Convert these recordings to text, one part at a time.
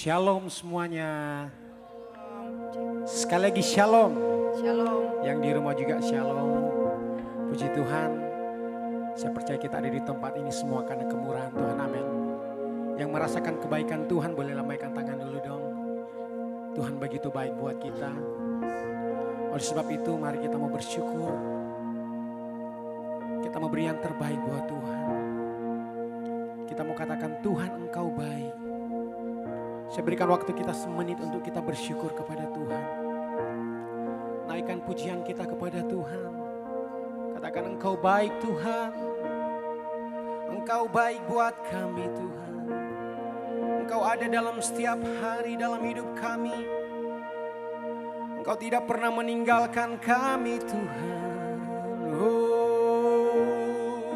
Shalom semuanya. Sekali lagi shalom. Shalom. Yang di rumah juga shalom. Puji Tuhan. Saya percaya kita ada di tempat ini semua karena kemurahan Tuhan. Amin. Yang merasakan kebaikan Tuhan boleh lambaikan tangan dulu dong. Tuhan begitu baik buat kita. Oleh sebab itu mari kita mau bersyukur. Kita mau beri yang terbaik buat Tuhan. Kita mau katakan Tuhan Engkau baik. Saya berikan waktu kita semenit untuk kita bersyukur kepada Tuhan. Naikkan pujian kita kepada Tuhan. Katakan Engkau baik Tuhan. Engkau baik buat kami Tuhan. Engkau ada dalam setiap hari dalam hidup kami. Engkau tidak pernah meninggalkan kami Tuhan. Oh,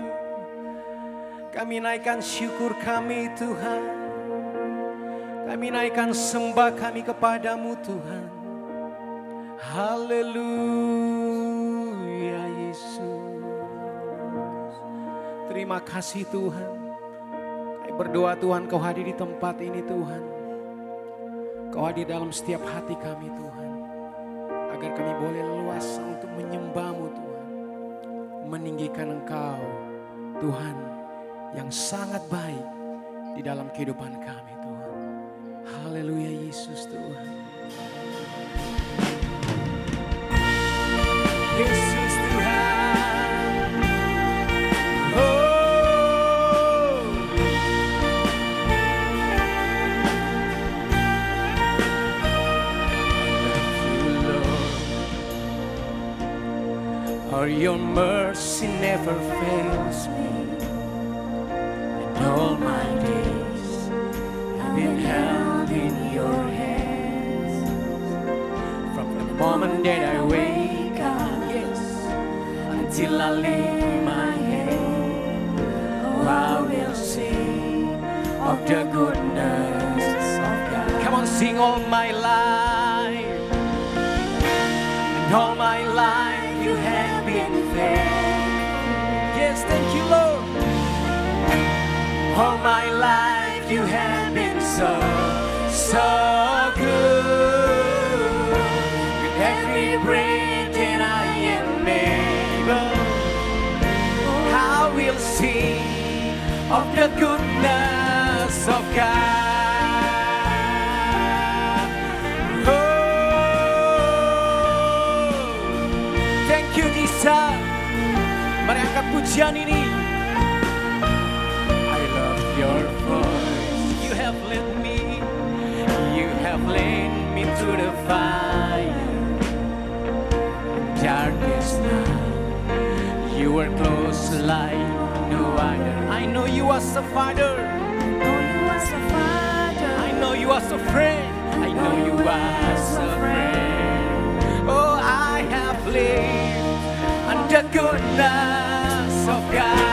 kami naikkan syukur kami Tuhan. Kami naikkan sembah kami kepadamu Tuhan. Haleluya Yesus. Terima kasih Tuhan. Kami berdoa Tuhan Kau hadir di tempat ini Tuhan. Kau hadir dalam setiap hati kami Tuhan. Agar kami boleh leluasa untuk menyembah-Mu Tuhan. Meninggikan Engkau Tuhan yang sangat baik di dalam kehidupan kami Tuhan. Haleluya Yesus Tuhan. Yesus Tuhan. Oh. I love you Lord. For your mercy never fails me. And all my days I've been held in your hands. From the moment that I wake up, yes, until I lay my head, oh, I will sing of the goodness of God. Come on, sing all my life. And all my life you have been faithful. Yes, thank you, Lord. All my life you have been so good. With every breath that I am able, I will sing of the goodness of God. Oh, thank you Jesus. Mari angkat pujian ini. I love your voice. You have led me. You have led me through the fire. Darkest night, you were close like no other. I know you as a father. I know you as a friend. I know you as a friend. Oh, I have lived under goodness of God.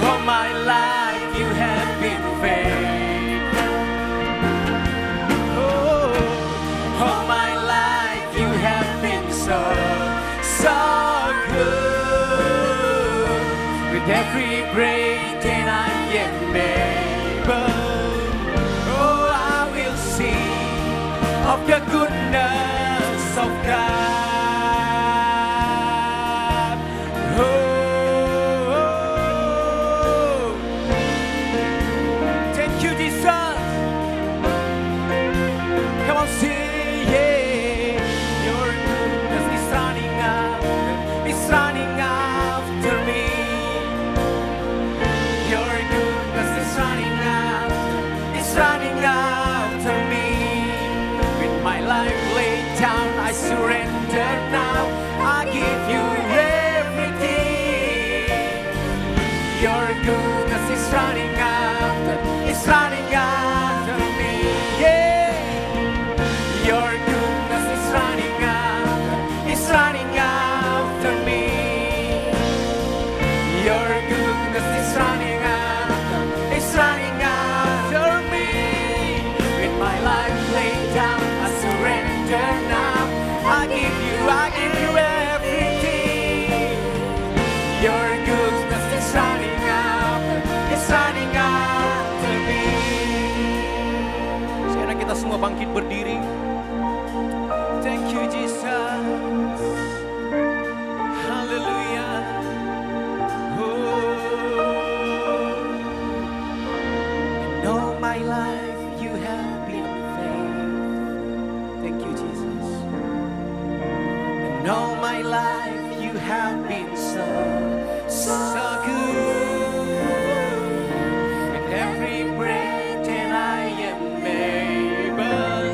All my life you have been faithful. Oh, all my life you have been so good. With every breath that I am able, oh, I will sing of the goodness of God. Oh, thank you, Jesus. Come on, sing, yeah. Your goodness is running after me. Your goodness is running after me. With my life laid sama-sama bangkit berdiri. Thank you Jesus. Hallelujah. And all my life you have been faithful. Thank you Jesus. And all my life you have been so good. And every breath that I am able,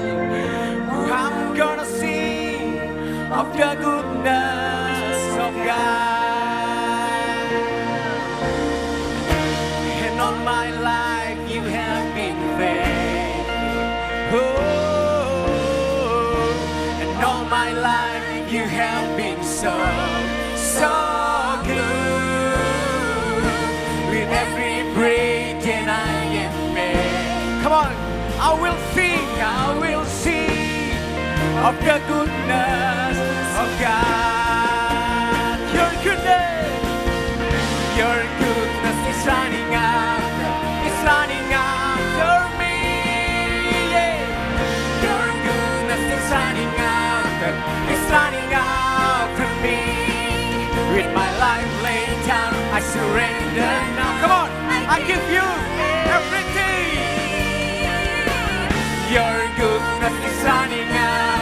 I'm gonna sing of the goodness of God. And all my life you have been faithful. And all my life you have been so good. With every breath that I am made. Come on, I will sing of the goodness of God. Your goodness is running after me. Yeah. Your goodness is running after me. With my life laid down, I surrender now. Come on, I give you everything. Your goodness is running after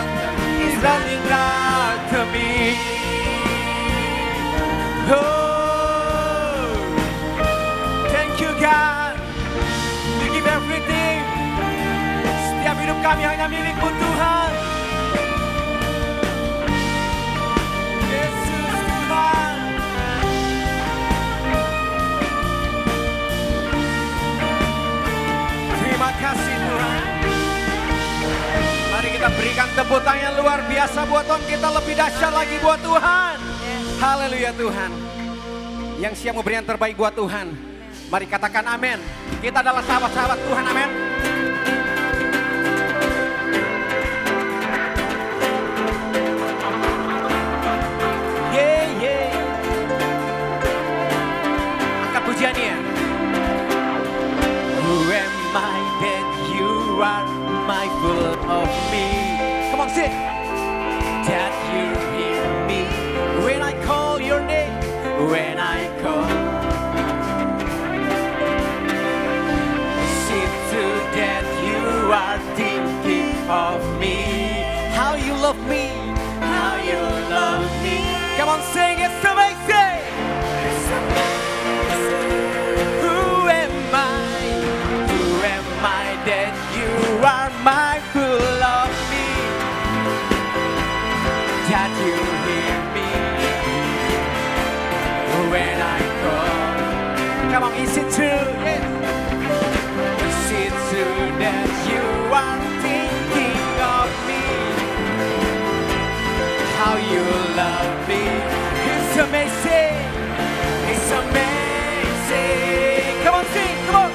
me. Oh, thank you God. You give everything. Setiap hidup kami hanya milik-Mu Tuhan. Yesus Tuhan. Terima kasih Tuhan. Mari kita berikan tepuk tangan yang luar biasa buat Tuhan. Kita lebih dahsyat lagi buat Tuhan. Haleluya Tuhan. Yang siap memberi yang terbaik buat Tuhan. Mari katakan amin. Kita adalah sahabat-sahabat Tuhan, amin. Angkat pujiannya. Who am I that you are mindful of me? Come on, sing. That you hear me when I call your name, when I call. See to that you are thinking of me. How you love me, how you love me. Come on, sing, it's amazing. It's amazing. Who am I that you are mindful of me? That you hear me when I call. Come on, is it true? Yes. Is it true that you are thinking of me? How you love me? It's amazing. It's amazing. Come on, sing. Come on.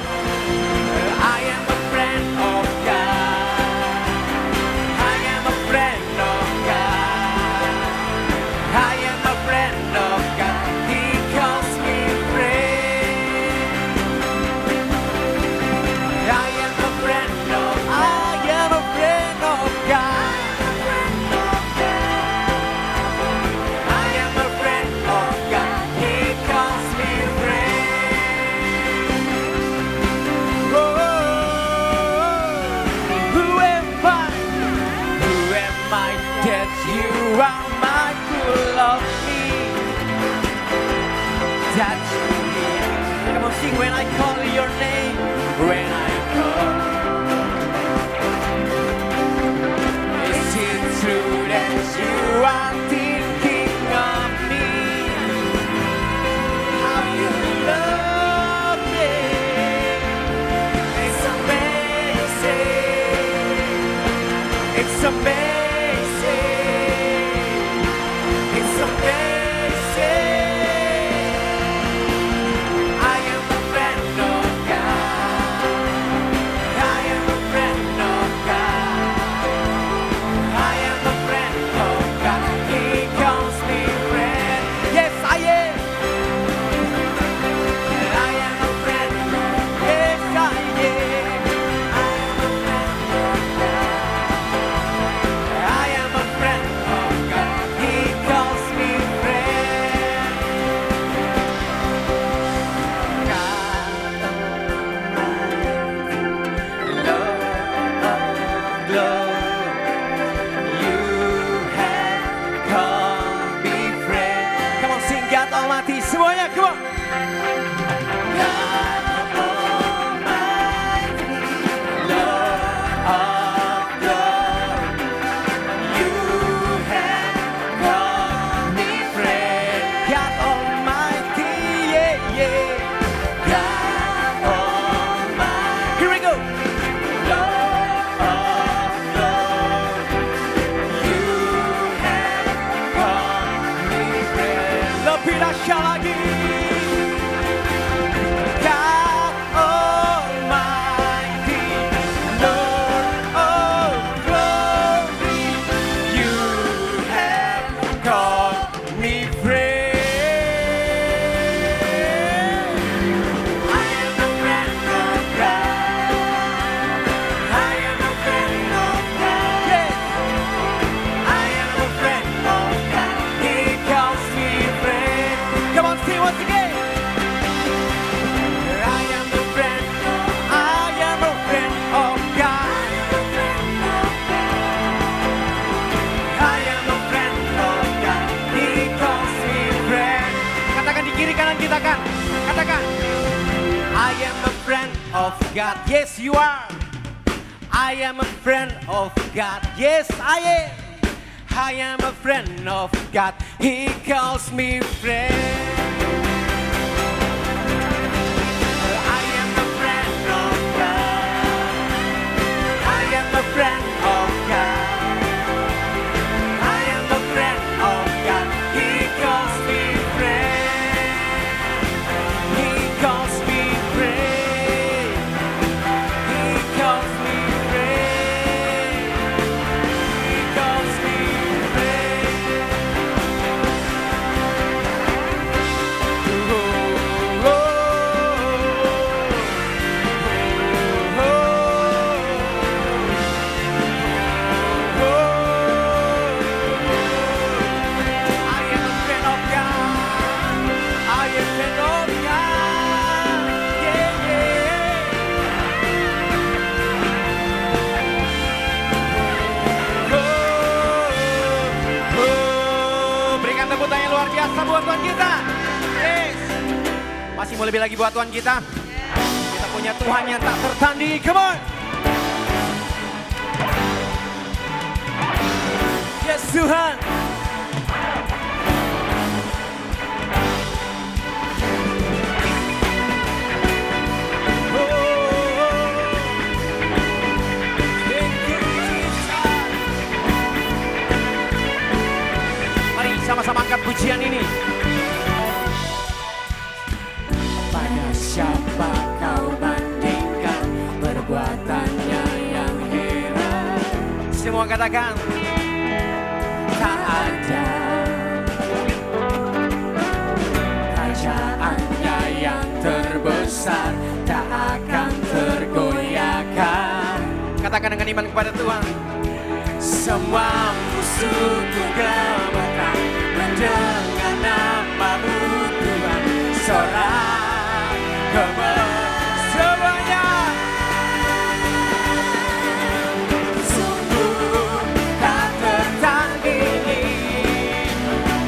I am a friend of God. I am a friend of God. I am a friend of God. He calls me friend. I am a friend of God. I am a friend of God. He calls me friend. Oh, who am I? Who am I that you are mindful of me? That you hear me. Come on, sing when I call your name. When I call. Is it true that you are thinking of me? How you love me? It's amazing. It's amazing. It's amazing. I am a friend of God. I am a friend of God. I am a friend of God. He kiri kanan kita kan. Katakan, I am a friend of God. Yes, you are. I am a friend of God. Yes, I am. I am a friend of God. He calls me friend. I am a friend of God. I am a friend of God. I am a friend of God. He calls me friend. He calls me friend. He calls me friend. He calls me friend. Oh, oh, oh, oh. I am a friend of God. I am a friend of God. Yeah, yeah. Oh, oh. Berikan tepuk tangan yang luar biasa buat Tuhan kita. Yes. Masih mau lebih lagi buat Tuhan kita. Kita punya Tuhan yang tak tertandingi. Come on. Yes, Tuhan. Mari sama-sama angkat pujian ini. Pada siapa kau bandingkan perbuatannya yang heran? Semua katakan, tak ada. Kerajaannya yang terbesar tak akan tergoyahkan. Katakan dengan iman kepada Tuhan. Semua musuhku gemetar mendengar namamu Tuhan. Sorak gemetar semuanya. Sungguh tak tertandingi,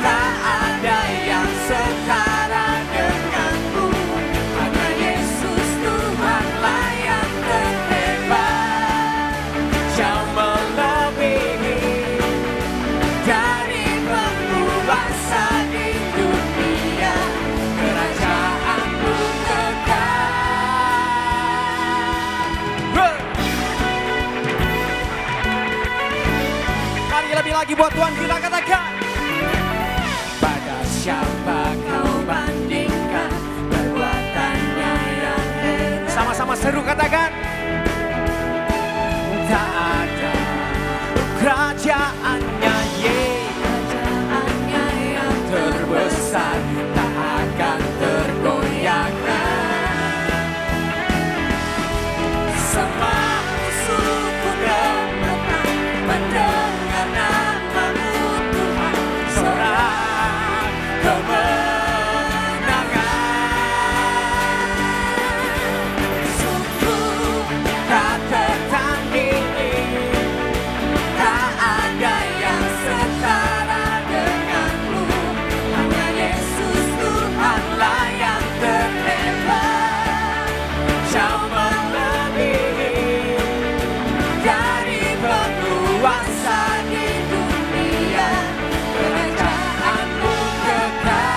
tak ada yang setara denganmu. Hanya Yesus Tuhanlah yang terhebat, jauh melebihi dari penguasa di dunia. Kerajaanmu kekal. Mari lebih lagi buat Tuhan kita katakan. Pada siapa kau bandingkan perbuatannya yang heran? Sama-sama seru katakan. Tak ada kerajaannya kerajaannya yang terbesar tak akan tergoyahkan. Semua musuhku gemetar mendengar namamu Tuhan. Sorak kemenangan. Sungguh tak tertandingi, tak ada yang setara denganmu. Hanya Yesus Tuhanlah yang terhebat, jauh melebihi dari penguasa di dunia. Kerajaanmu kekal.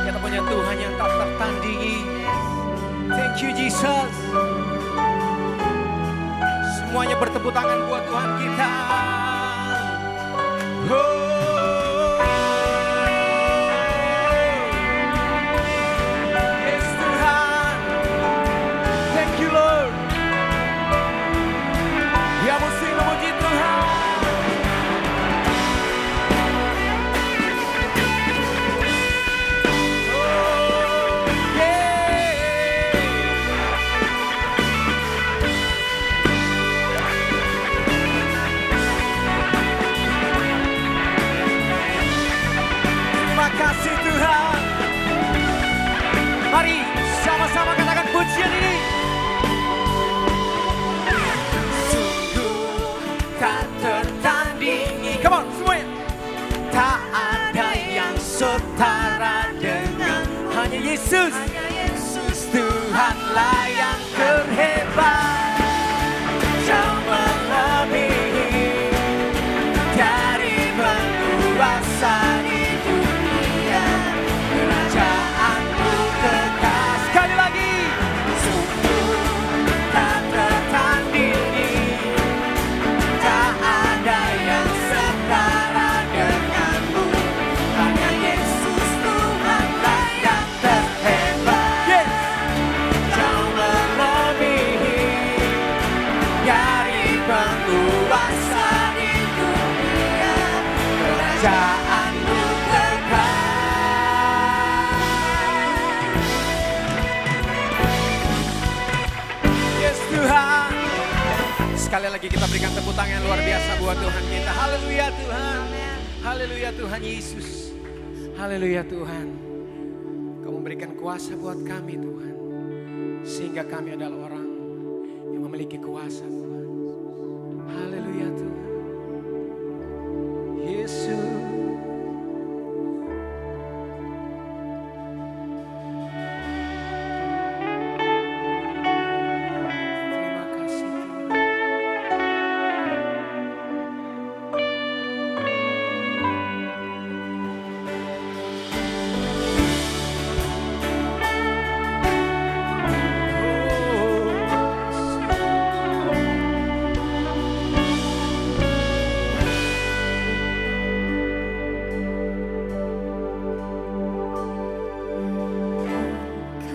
Kita punya Tuhan yang tak tertandingi. Thank you Jesus. Semuanya bertepuk tangan buat Tuhan kita. Oh. Yes Tuhan. Thank you Lord. Ya mesti memuji Tuhan. Oh, yeah. Terima kasih Tuhan. Mari sama-sama katakan pujian ini. Sungguh tak tertandingi. Come on semuanya. Tak Yesus, Tuhanlah yang terhebat, jauh melebihi dari penguasa di dunia. Kerajaanmu kekal. Sekali lagi, sungguh tak tertandingi, tak ada yang setara denganmu. Hanya Yesus Tuhanlah yang terhebat, jauh melebihi dari penguasa di dunia. Kerajaanmu kekal. Yes Tuhan. Sekali lagi kita berikan tepuk tangan yang luar biasa buat Tuhan kita. Haleluya Tuhan. Haleluya Tuhan Yesus. Haleluya Tuhan. Kau memberikan kuasa buat kami Tuhan, sehingga kami adalah orang yang memiliki kuasa Tuhan. Haleluya Tuhan. Yesus. Terima kasih Tuhan.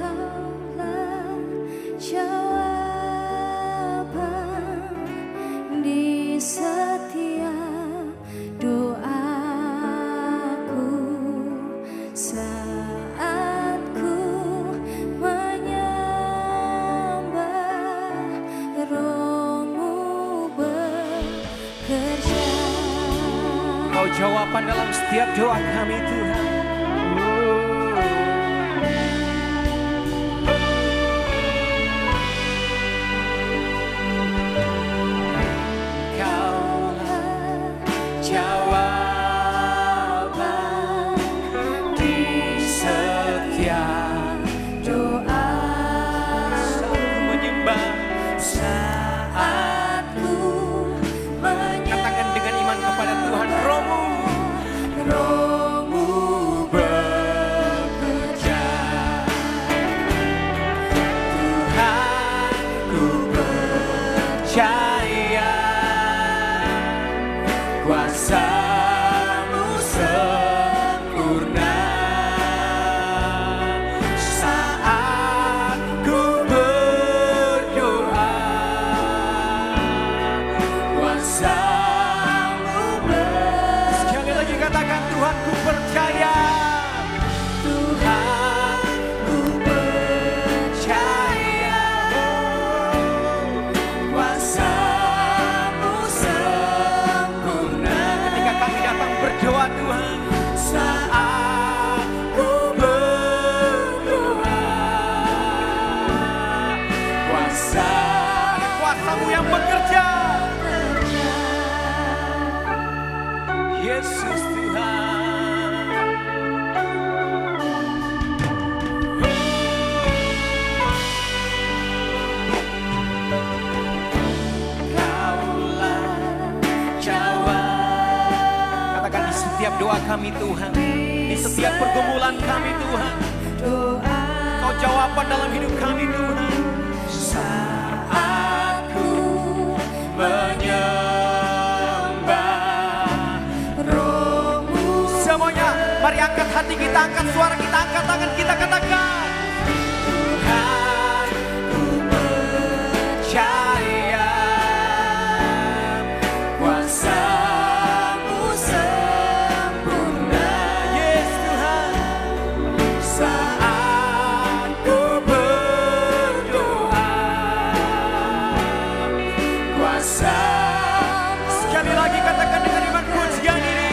Kaulah jawaban di setiap doaku saat ku menyembah, Roh-Mu bekerja. Kau jawaban dalam setiap doa kami Tuhan. Kaulah jawaban di setiap Doa saat ku menyembah. saat ku Katakan dengan iman kepada Tuhan, Roh-Mu, Roh-Mu bekerja. Tuhan, ku percaya kuasa-Mu sempurna saat ku berdoa. Kuasa-Mu sekali lagi katakan, Tuhan ku percaya. Tuhan ku percaya kuasa-Mu sempurna. Ketika kami datang berdoa Tuhan, saat ku berdoa, kuasa-Mu yang bekerja. Yesus Tuhan. Kaulah jawab. Katakan di setiap doa kami Tuhan, di setiap pergumulan kami Tuhan, Kau jawaban dalam hidup kami Tuhan. Saat ku menyembah, Roh-Mu. Semuanya, mari angkat hati kita, angkat suara kita, angkat tangan kita, katakan, Tuhan ku percaya kuasa-Mu sempurna. Yes Tuhan, saat ku berdoa, kuasa-Mu. Sekali lagi katakan dengan iman pujian ini,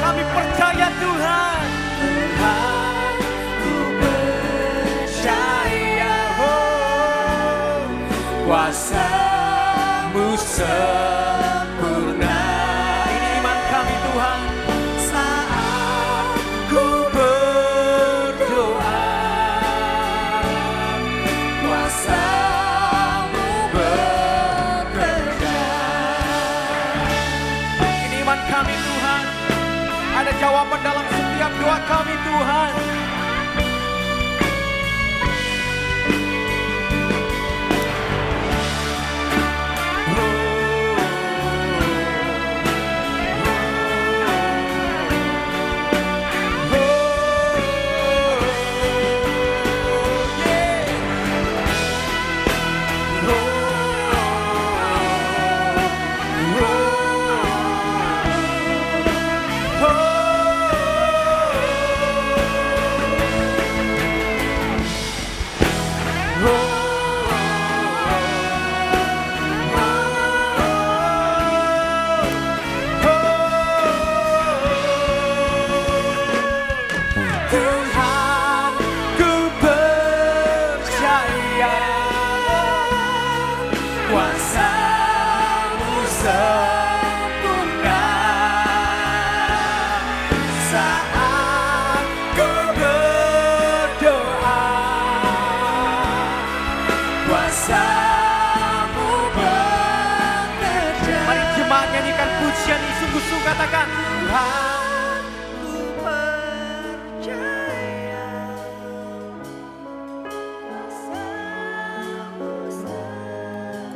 kami percaya Tuhan. Tuhan ku percaya, oh, kuasa-Mu sempurna. Ini iman kami Tuhan. Saat ku berdoa, setiap doa kami Tuhan. Tuhan, ku percaya kuasa-Mu sempurna saat ku berdoa. Kuasa-Mu bekerja. Mari jemaat nyanyikan pujian ini sungguh-sungguh, katakan Tuhan.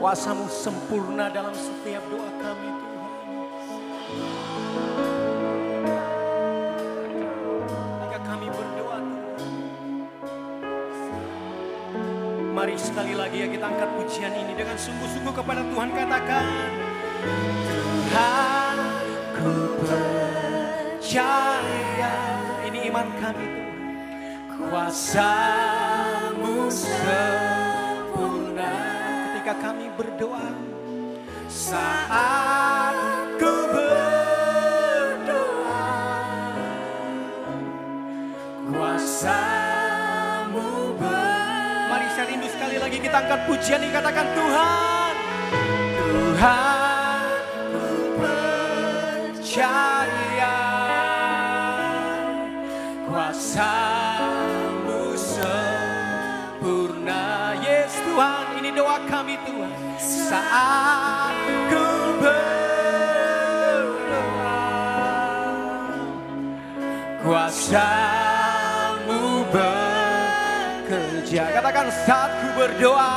Kuasa-Mu sempurna dalam setiap doa kami Tuhan. Ketika kami berdoa Tuhan, mari sekali lagi ya kita angkat pujian ini dengan sungguh-sungguh kepada Tuhan, katakan Tuhan, ku percaya. Ini iman kami Tuhan. Kuasa-Mu sempurna ketika kami berdoa, saat ku berdoa, kuasa-Mu Mari saya rindu sekali lagi kita angkat pujian ini, katakan Tuhan, Tuhan, ku percaya kuasa-Mu sempurna. Yes Tuhan, ini doa kami Tuhan. Saat ku berdoa, kuasa-Mu bekerja. Katakan saat ku berdoa,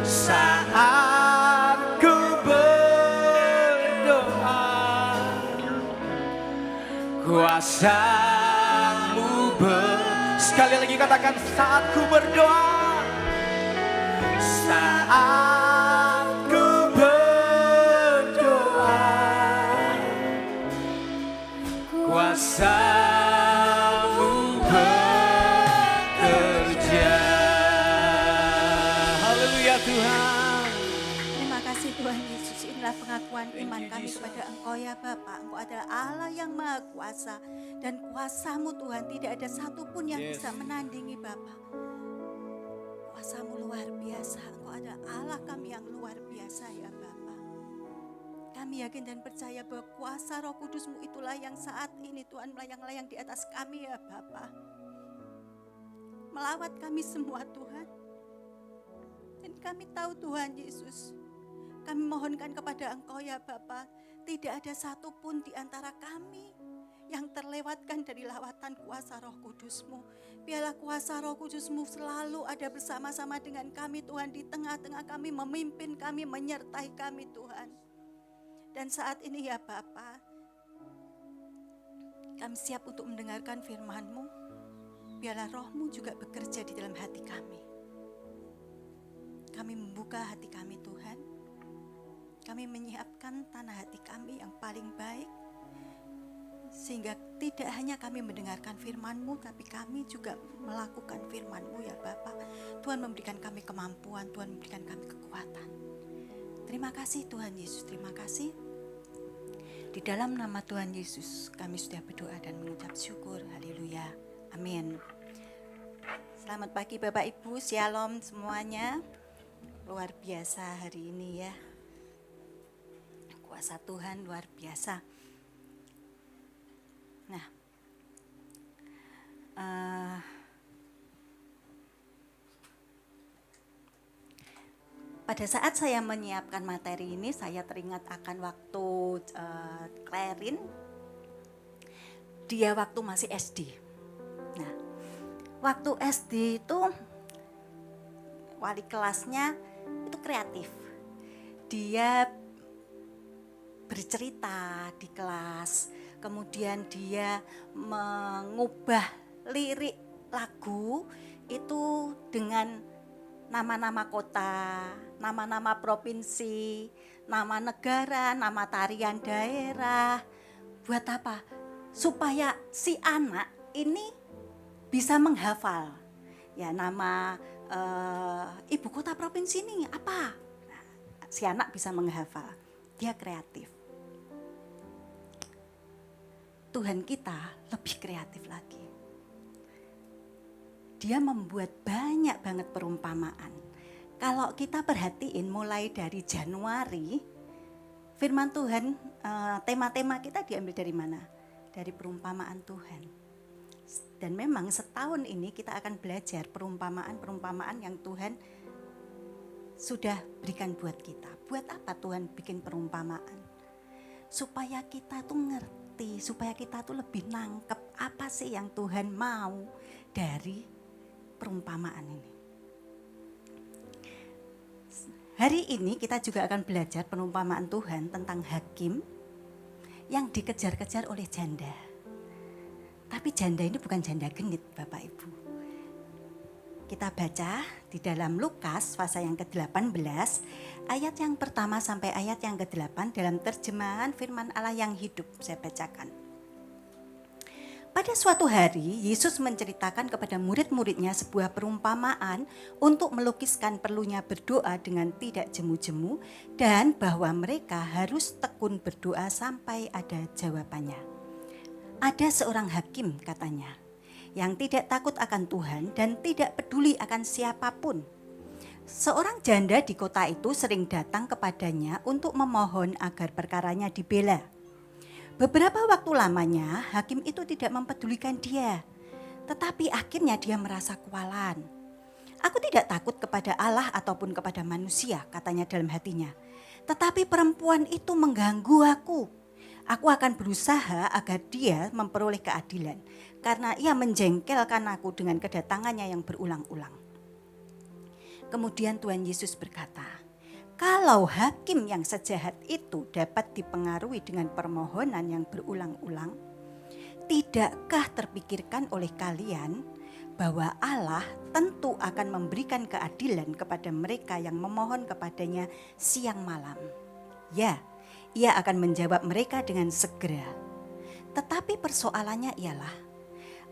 saat ku berdoa, kuasa-Mu Sekali lagi katakan saat ku berdoa, saat ku berdoa, kuasa-Mu bekerja. Haleluya Tuhan. Terima kasih Tuhan Yesus. Inilah pengakuan iman kami kepada Engkau ya Bapa. Engkau adalah Allah yang Maha Kuasa. Dan kuasa-Mu Tuhan tidak ada satupun yang bisa menandingi Bapa. Kuasa-Mu luar biasa. Engkau adalah Allah kami yang luar biasa ya Bapa. Kami yakin dan percaya bahwa kuasa Roh Kudus-Mu itulah yang saat ini Tuhan melayang-layang di atas kami ya Bapa. Melawat kami semua Tuhan. Dan kami tahu Tuhan Yesus, kami mohonkan kepada Engkau ya Bapa, tidak ada satupun di antara kami yang terlewatkan dari lawatan kuasa Roh Kudus-Mu. Biarlah kuasa Roh Kudus-Mu selalu ada bersama-sama dengan kami Tuhan, di tengah-tengah kami, memimpin kami, menyertai kami Tuhan. Dan saat ini ya Bapa, kami siap untuk mendengarkan firman-Mu. Biarlah Roh-Mu juga bekerja di dalam hati kami. Kami membuka hati kami Tuhan. Kami menyiapkan tanah hati kami yang paling baik. Sehingga tidak hanya kami mendengarkan firman-Mu, tapi kami juga melakukan firman-Mu ya Bapa. Tuhan memberikan kami kemampuan, Tuhan memberikan kami kekuatan. Terima kasih Tuhan Yesus, terima kasih. Di dalam nama Tuhan Yesus kami sudah berdoa dan mengucap syukur. Haleluya, amin. Selamat pagi Bapak Ibu, shalom semuanya. Luar biasa hari ini ya. Kuasa Tuhan luar biasa. Nah, pada saat saya menyiapkan materi ini, saya teringat akan waktu Clarin dia waktu masih SD. Nah, waktu SD itu wali kelasnya itu kreatif. Dia bercerita di kelas, kemudian dia mengubah lirik lagu itu dengan nama-nama kota, nama-nama provinsi, nama negara, nama tarian daerah. Buat apa? Supaya si anak ini bisa menghafal. Ya, nama ibu kota provinsi ini apa? Nah, si anak bisa menghafal. Dia kreatif. Tuhan kita lebih kreatif lagi. Dia membuat banyak banget perumpamaan. Kalau kita perhatiin mulai dari Januari, firman Tuhan, tema-tema kita diambil dari mana? Dari perumpamaan Tuhan. Dan memang setahun ini kita akan belajar perumpamaan-perumpamaan yang Tuhan sudah berikan buat kita. Buat apa Tuhan bikin perumpamaan? Supaya kita tuh ngerti, supaya kita tuh lebih nangkep apa sih yang Tuhan mau dari perumpamaan ini. Hari ini kita juga akan belajar perumpamaan Tuhan tentang hakim yang dikejar-kejar oleh janda. Tapi janda ini bukan janda genit, Bapak Ibu. Kita baca di dalam Lukas pasal yang ke-18, ayat yang pertama sampai ayat yang ke-8 dalam terjemahan firman Allah yang hidup. Saya bacakan. Pada suatu hari, Yesus menceritakan kepada murid-muridnya sebuah perumpamaan untuk melukiskan perlunya berdoa dengan tidak jemu-jemu dan bahwa mereka harus tekun berdoa sampai ada jawabannya. Ada seorang hakim, katanya, yang tidak takut akan Tuhan dan tidak peduli akan siapapun. Seorang janda di kota itu sering datang kepadanya untuk memohon agar perkaranya dibela. Beberapa waktu lamanya, hakim itu tidak mempedulikan dia. Tetapi akhirnya dia merasa kewalan. Aku tidak takut kepada Allah ataupun kepada manusia, katanya dalam hatinya. Tetapi perempuan itu mengganggu aku. Aku akan berusaha agar dia memperoleh keadilan. Karena ia menjengkelkan aku dengan kedatangannya yang berulang-ulang. Kemudian Tuhan Yesus berkata, kalau hakim yang sejahat itu dapat dipengaruhi dengan permohonan yang berulang-ulang, tidakkah terpikirkan oleh kalian bahwa Allah tentu akan memberikan keadilan kepada mereka yang memohon kepadanya siang malam? Ya, ia akan menjawab mereka dengan segera. Tetapi persoalannya ialah,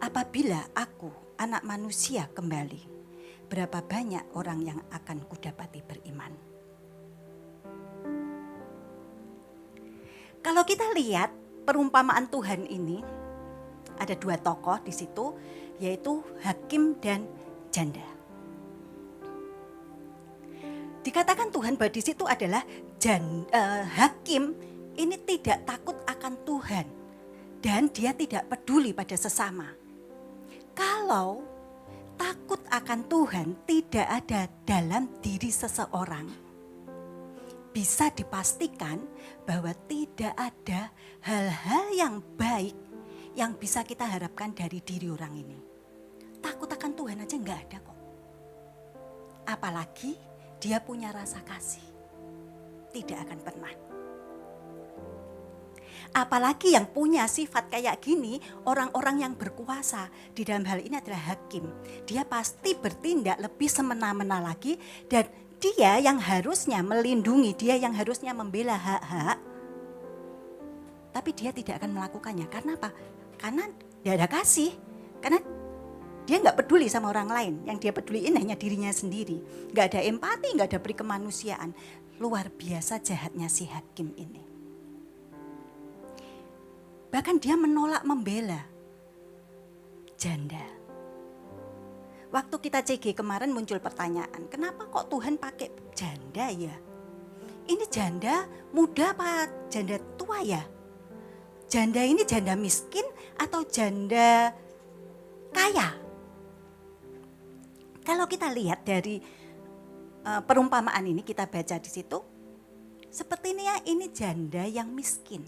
apabila aku, anak manusia, kembali, berapa banyak orang yang akan kudapati beriman? Kalau kita lihat perumpamaan Tuhan ini, ada dua tokoh di situ, yaitu hakim dan janda. Dikatakan Tuhan bahwa di situ adalah hakim ini tidak takut akan Tuhan dan dia tidak peduli pada sesama. Kalau takut akan Tuhan tidak ada dalam diri seseorang, bisa dipastikan bahwa tidak ada hal-hal yang baik yang bisa kita harapkan dari diri orang ini. Takut akan Tuhan aja enggak ada kok. Apalagi dia punya rasa kasih. Tidak akan pernah. Apalagi yang punya sifat kayak gini, orang-orang yang berkuasa, di dalam hal ini adalah hakim. Dia pasti bertindak lebih semena-mena lagi dan dia yang harusnya melindungi, dia yang harusnya membela hak-hak, tapi dia tidak akan melakukannya. Karena apa? Karena dia ada kasih. Karena dia gak peduli sama orang lain. Yang dia peduliin hanya dirinya sendiri. Gak ada empati, gak ada perikemanusiaan. Luar biasa jahatnya si hakim ini. Bahkan dia menolak membela janda. Waktu kita CG kemarin muncul pertanyaan, kenapa kok Tuhan pakai janda ya? Ini janda muda apa janda tua ya? Janda ini janda miskin atau janda kaya? Kalau kita lihat dari perumpamaan ini, kita baca di situ, sepertinya ini janda yang miskin.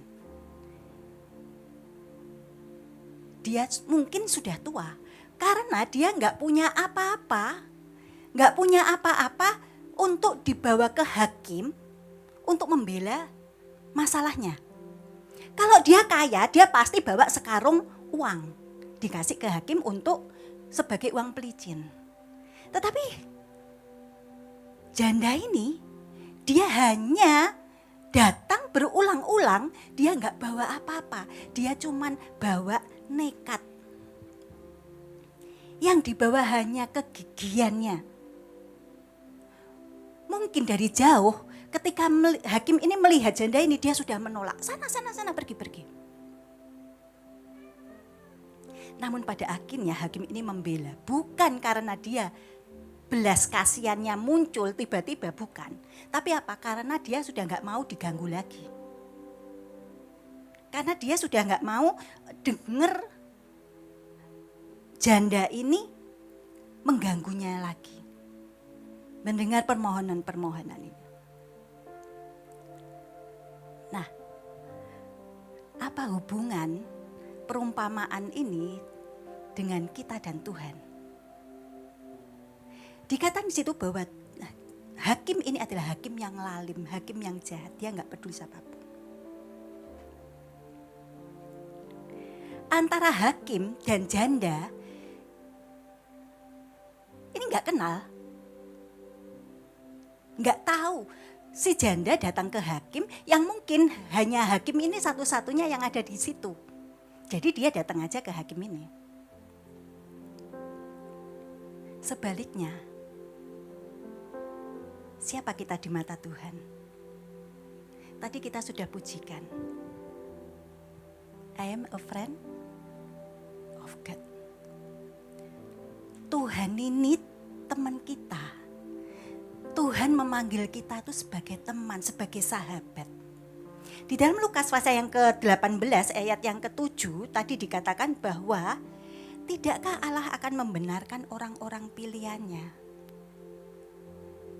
dia mungkin sudah tua. Karena dia nggak punya apa-apa. Nggak punya apa-apa untuk dibawa ke hakim untuk membela masalahnya. Kalau dia kaya, dia pasti bawa sekarung uang. Dikasih ke hakim untuk sebagai uang pelicin. Tetapi janda ini, dia hanya datang berulang-ulang, dia nggak bawa apa-apa. Dia cuman bawa nekat. Yang dibawa hanya kegigihannya. Mungkin dari jauh, ketika hakim ini melihat janda ini, dia sudah menolak. Sana, pergi. Namun pada akhirnya hakim ini membela. Bukan karena dia belas kasihannya muncul tiba-tiba, bukan. Tapi apa? Karena dia sudah gak mau diganggu lagi. Karena dia sudah gak mau dengar janda ini mengganggunya lagi. Mendengar permohonan-permohonan ini. Nah, apa hubungan perumpamaan ini dengan kita dan Tuhan? Dikatakan di situ bahwa hakim ini adalah hakim yang lalim, hakim yang jahat, dia nggak peduli siapapun. Antara hakim dan janda ini nggak kenal, nggak tahu. Si janda datang ke hakim yang mungkin hanya hakim ini satu-satunya yang ada di situ. Jadi dia datang aja ke hakim ini. Sebaliknya, siapa kita di mata Tuhan? Tadi kita sudah pujikan. I am a friend of God. Tuhan ini teman kita. Tuhan memanggil kita itu sebagai teman, sebagai sahabat. Di dalam Lukas pasal yang ke-18 ayat yang ke-7 tadi dikatakan bahwa tidakkah Allah akan membenarkan orang-orang pilihannya?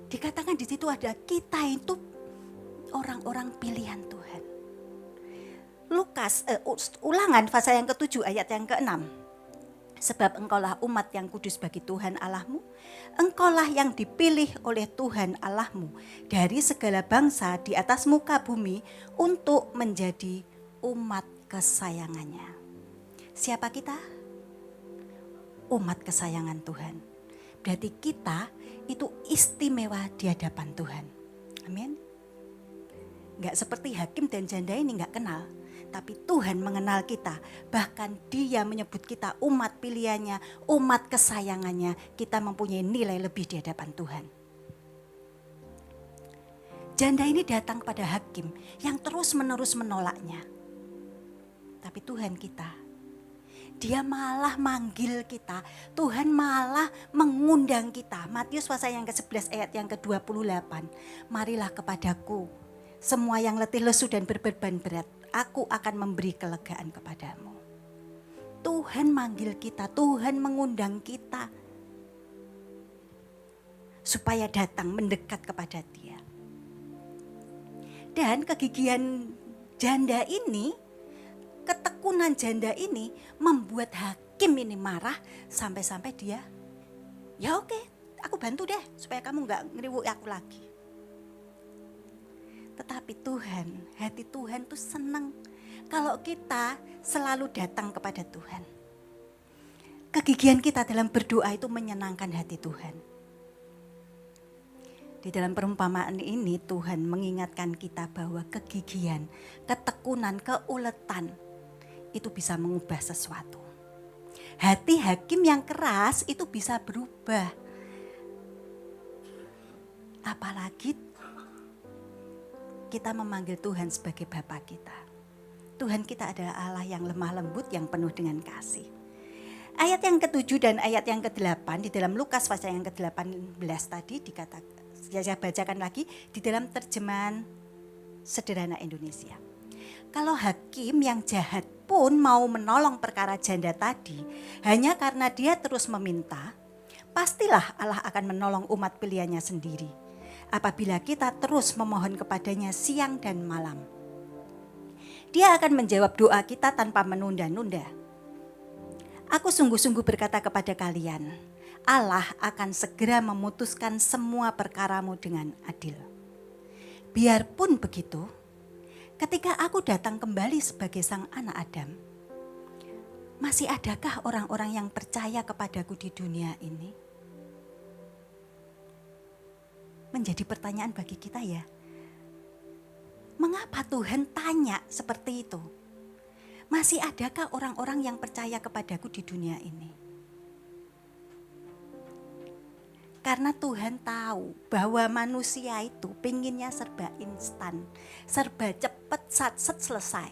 Dikatakan di situ ada kita itu orang-orang pilihan Tuhan. Ulangan pasal yang ke-7 ayat yang ke-6. Sebab engkaulah umat yang kudus bagi Tuhan Allahmu. Engkaulah yang dipilih oleh Tuhan Allahmu dari segala bangsa di atas muka bumi untuk menjadi umat kesayangannya. Siapa kita? Umat kesayangan Tuhan. Berarti kita itu istimewa di hadapan Tuhan. Amin. Gak seperti hakim dan janda ini gak kenal. Tapi Tuhan mengenal kita, bahkan Dia menyebut kita umat pilihannya, umat kesayangannya. Kita mempunyai nilai lebih di hadapan Tuhan. Janda ini datang pada hakim yang terus-menerus menolaknya. Tapi Tuhan kita, Dia malah manggil kita, Tuhan malah mengundang kita. Matius pasal yang ke-11 ayat yang ke-28. Marilah kepadaku, semua yang letih lesu dan berbeban berat, aku akan memberi kelegaan kepadamu. Tuhan manggil kita, Tuhan mengundang kita supaya datang mendekat kepada Dia. Dan kegigihan janda ini, ketekunan janda ini membuat hakim ini marah sampai-sampai dia, ya oke, aku bantu deh supaya kamu gak ngeriwuk aku lagi. Tetapi Tuhan, hati Tuhan tuh senang kalau kita selalu datang kepada Tuhan. Kegigihan kita dalam berdoa itu menyenangkan hati Tuhan. Di dalam perumpamaan ini Tuhan mengingatkan kita bahwa kegigihan, ketekunan, keuletan itu bisa mengubah sesuatu. Hati hakim yang keras itu bisa berubah. Apalagi kita memanggil Tuhan sebagai Bapa kita. Tuhan kita adalah Allah yang lemah lembut, yang penuh dengan kasih. Ayat yang ke-7 dan ayat yang ke-8 di dalam Lukas pasal yang ke-18 tadi dikatakan, saya bacakan lagi di dalam terjemahan sederhana Indonesia. Kalau hakim yang jahat pun mau menolong perkara janda tadi, hanya karena dia terus meminta, pastilah Allah akan menolong umat pilihannya sendiri. Apabila kita terus memohon kepadanya siang dan malam. Dia akan menjawab doa kita tanpa menunda-nunda. Aku sungguh-sungguh berkata kepada kalian, Allah akan segera memutuskan semua perkaramu dengan adil. Biarpun begitu, ketika aku datang kembali sebagai sang anak Adam, masih adakah orang-orang yang percaya kepadaku di dunia ini? Menjadi pertanyaan bagi kita ya. Mengapa Tuhan tanya seperti itu? Masih adakah orang-orang yang percaya kepadaku di dunia ini? Karena Tuhan tahu bahwa manusia itu pinginnya serba instan, serba cepat, sat-set selesai.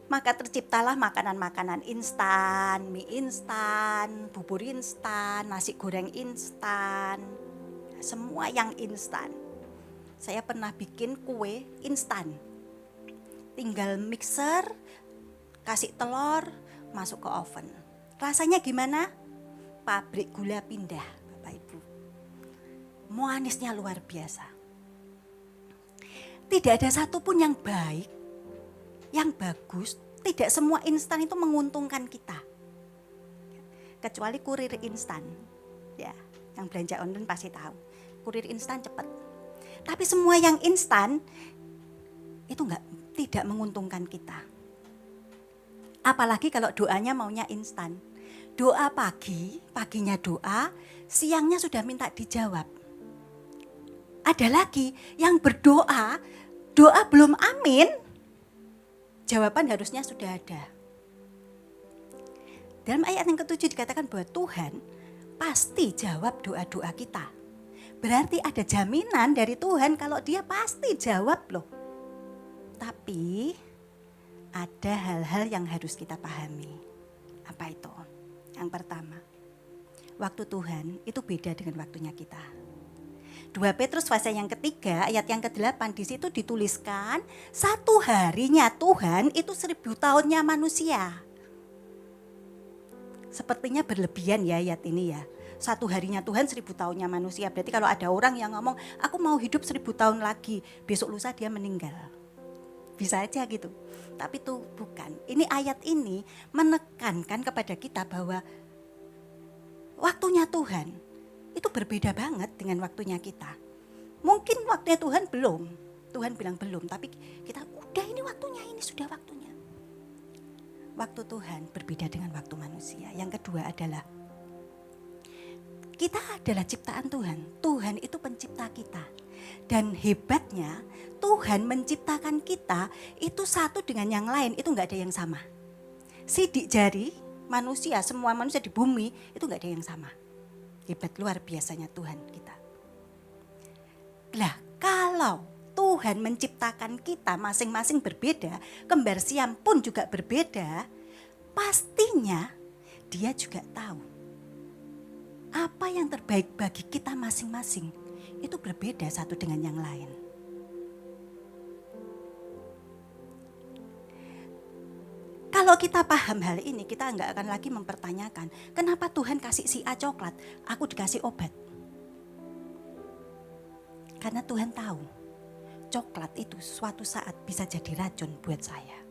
Maka terciptalah makanan-makanan instan, mie instan, bubur instan, nasi goreng instan, semua yang instan. Saya pernah bikin kue instan. Tinggal mixer, kasih telur, masuk ke oven. Rasanya gimana? Pabrik gula pindah, Bapak Ibu. Manisnya luar biasa. Tidak ada satupun yang baik, yang bagus. Tidak semua instan itu menguntungkan kita. Kecuali kurir instan. Ya, yang belanja online pasti tahu. Kurir instan cepat. Tapi semua yang instan itu tidak menguntungkan kita. Apalagi kalau doanya maunya instan. Doa pagi, paginya doa, siangnya sudah minta dijawab. Ada lagi yang berdoa, doa belum amin, jawaban harusnya sudah ada. Dalam ayat yang ke-7 dikatakan bahwa Tuhan pasti jawab doa-doa kita. Berarti ada jaminan dari Tuhan kalau Dia pasti jawab loh. Tapi ada hal-hal yang harus kita pahami. Apa itu? Yang pertama, waktu Tuhan itu beda dengan waktunya kita. 2 Petrus pasal yang ketiga ayat yang ke-8 di situ dituliskan 1 harinya Tuhan itu 1000 tahunnya manusia. Sepertinya berlebihan ya ayat ini ya. 1 harinya Tuhan 1000 tahunnya manusia. Berarti kalau ada orang yang ngomong aku mau hidup 1000 tahun lagi, besok lusa dia meninggal. Bisa aja gitu. Tapi itu bukan. Ini ayat ini menekankan kepada kita bahwa waktunya Tuhan itu berbeda banget dengan waktunya kita. Mungkin waktunya Tuhan belum. Tuhan bilang belum, tapi kita udah ini waktunya, ini sudah waktunya. Waktu Tuhan berbeda dengan waktu manusia. Yang kedua adalah kita adalah ciptaan Tuhan. Tuhan itu pencipta kita. Dan hebatnya Tuhan menciptakan kita itu satu dengan yang lain itu enggak ada yang sama. Sidik jari manusia, semua manusia di bumi itu enggak ada yang sama. Hebat luar biasanya Tuhan kita. Lah kalau Tuhan menciptakan kita masing-masing berbeda, kembar siam pun juga berbeda, pastinya Dia juga tahu apa yang terbaik bagi kita masing-masing. Itu berbeda satu dengan yang lain. Kalau kita paham hal ini, kita enggak akan lagi mempertanyakan, kenapa Tuhan kasih si A coklat, aku dikasih obat. Karena Tuhan tahu, coklat itu suatu saat bisa jadi racun buat saya.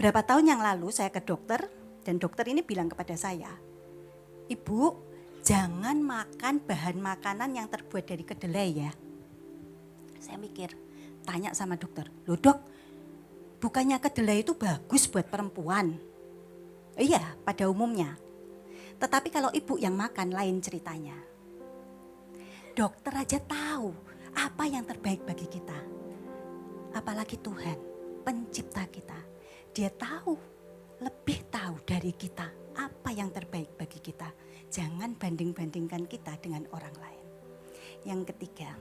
Berapa tahun yang lalu saya ke dokter, dan dokter ini bilang kepada saya, Ibu, jangan makan bahan makanan yang terbuat dari kedelai ya. Saya mikir, tanya sama dokter, loh dok, bukannya kedelai itu bagus buat perempuan? Iya, pada umumnya. Tetapi kalau ibu yang makan lain ceritanya. Dokter aja tahu apa yang terbaik bagi kita. Apalagi Tuhan, pencipta kita. Dia tahu, lebih tahu dari kita apa yang terbaik bagi kita. Jangan banding-bandingkan kita dengan orang lain. Yang ketiga,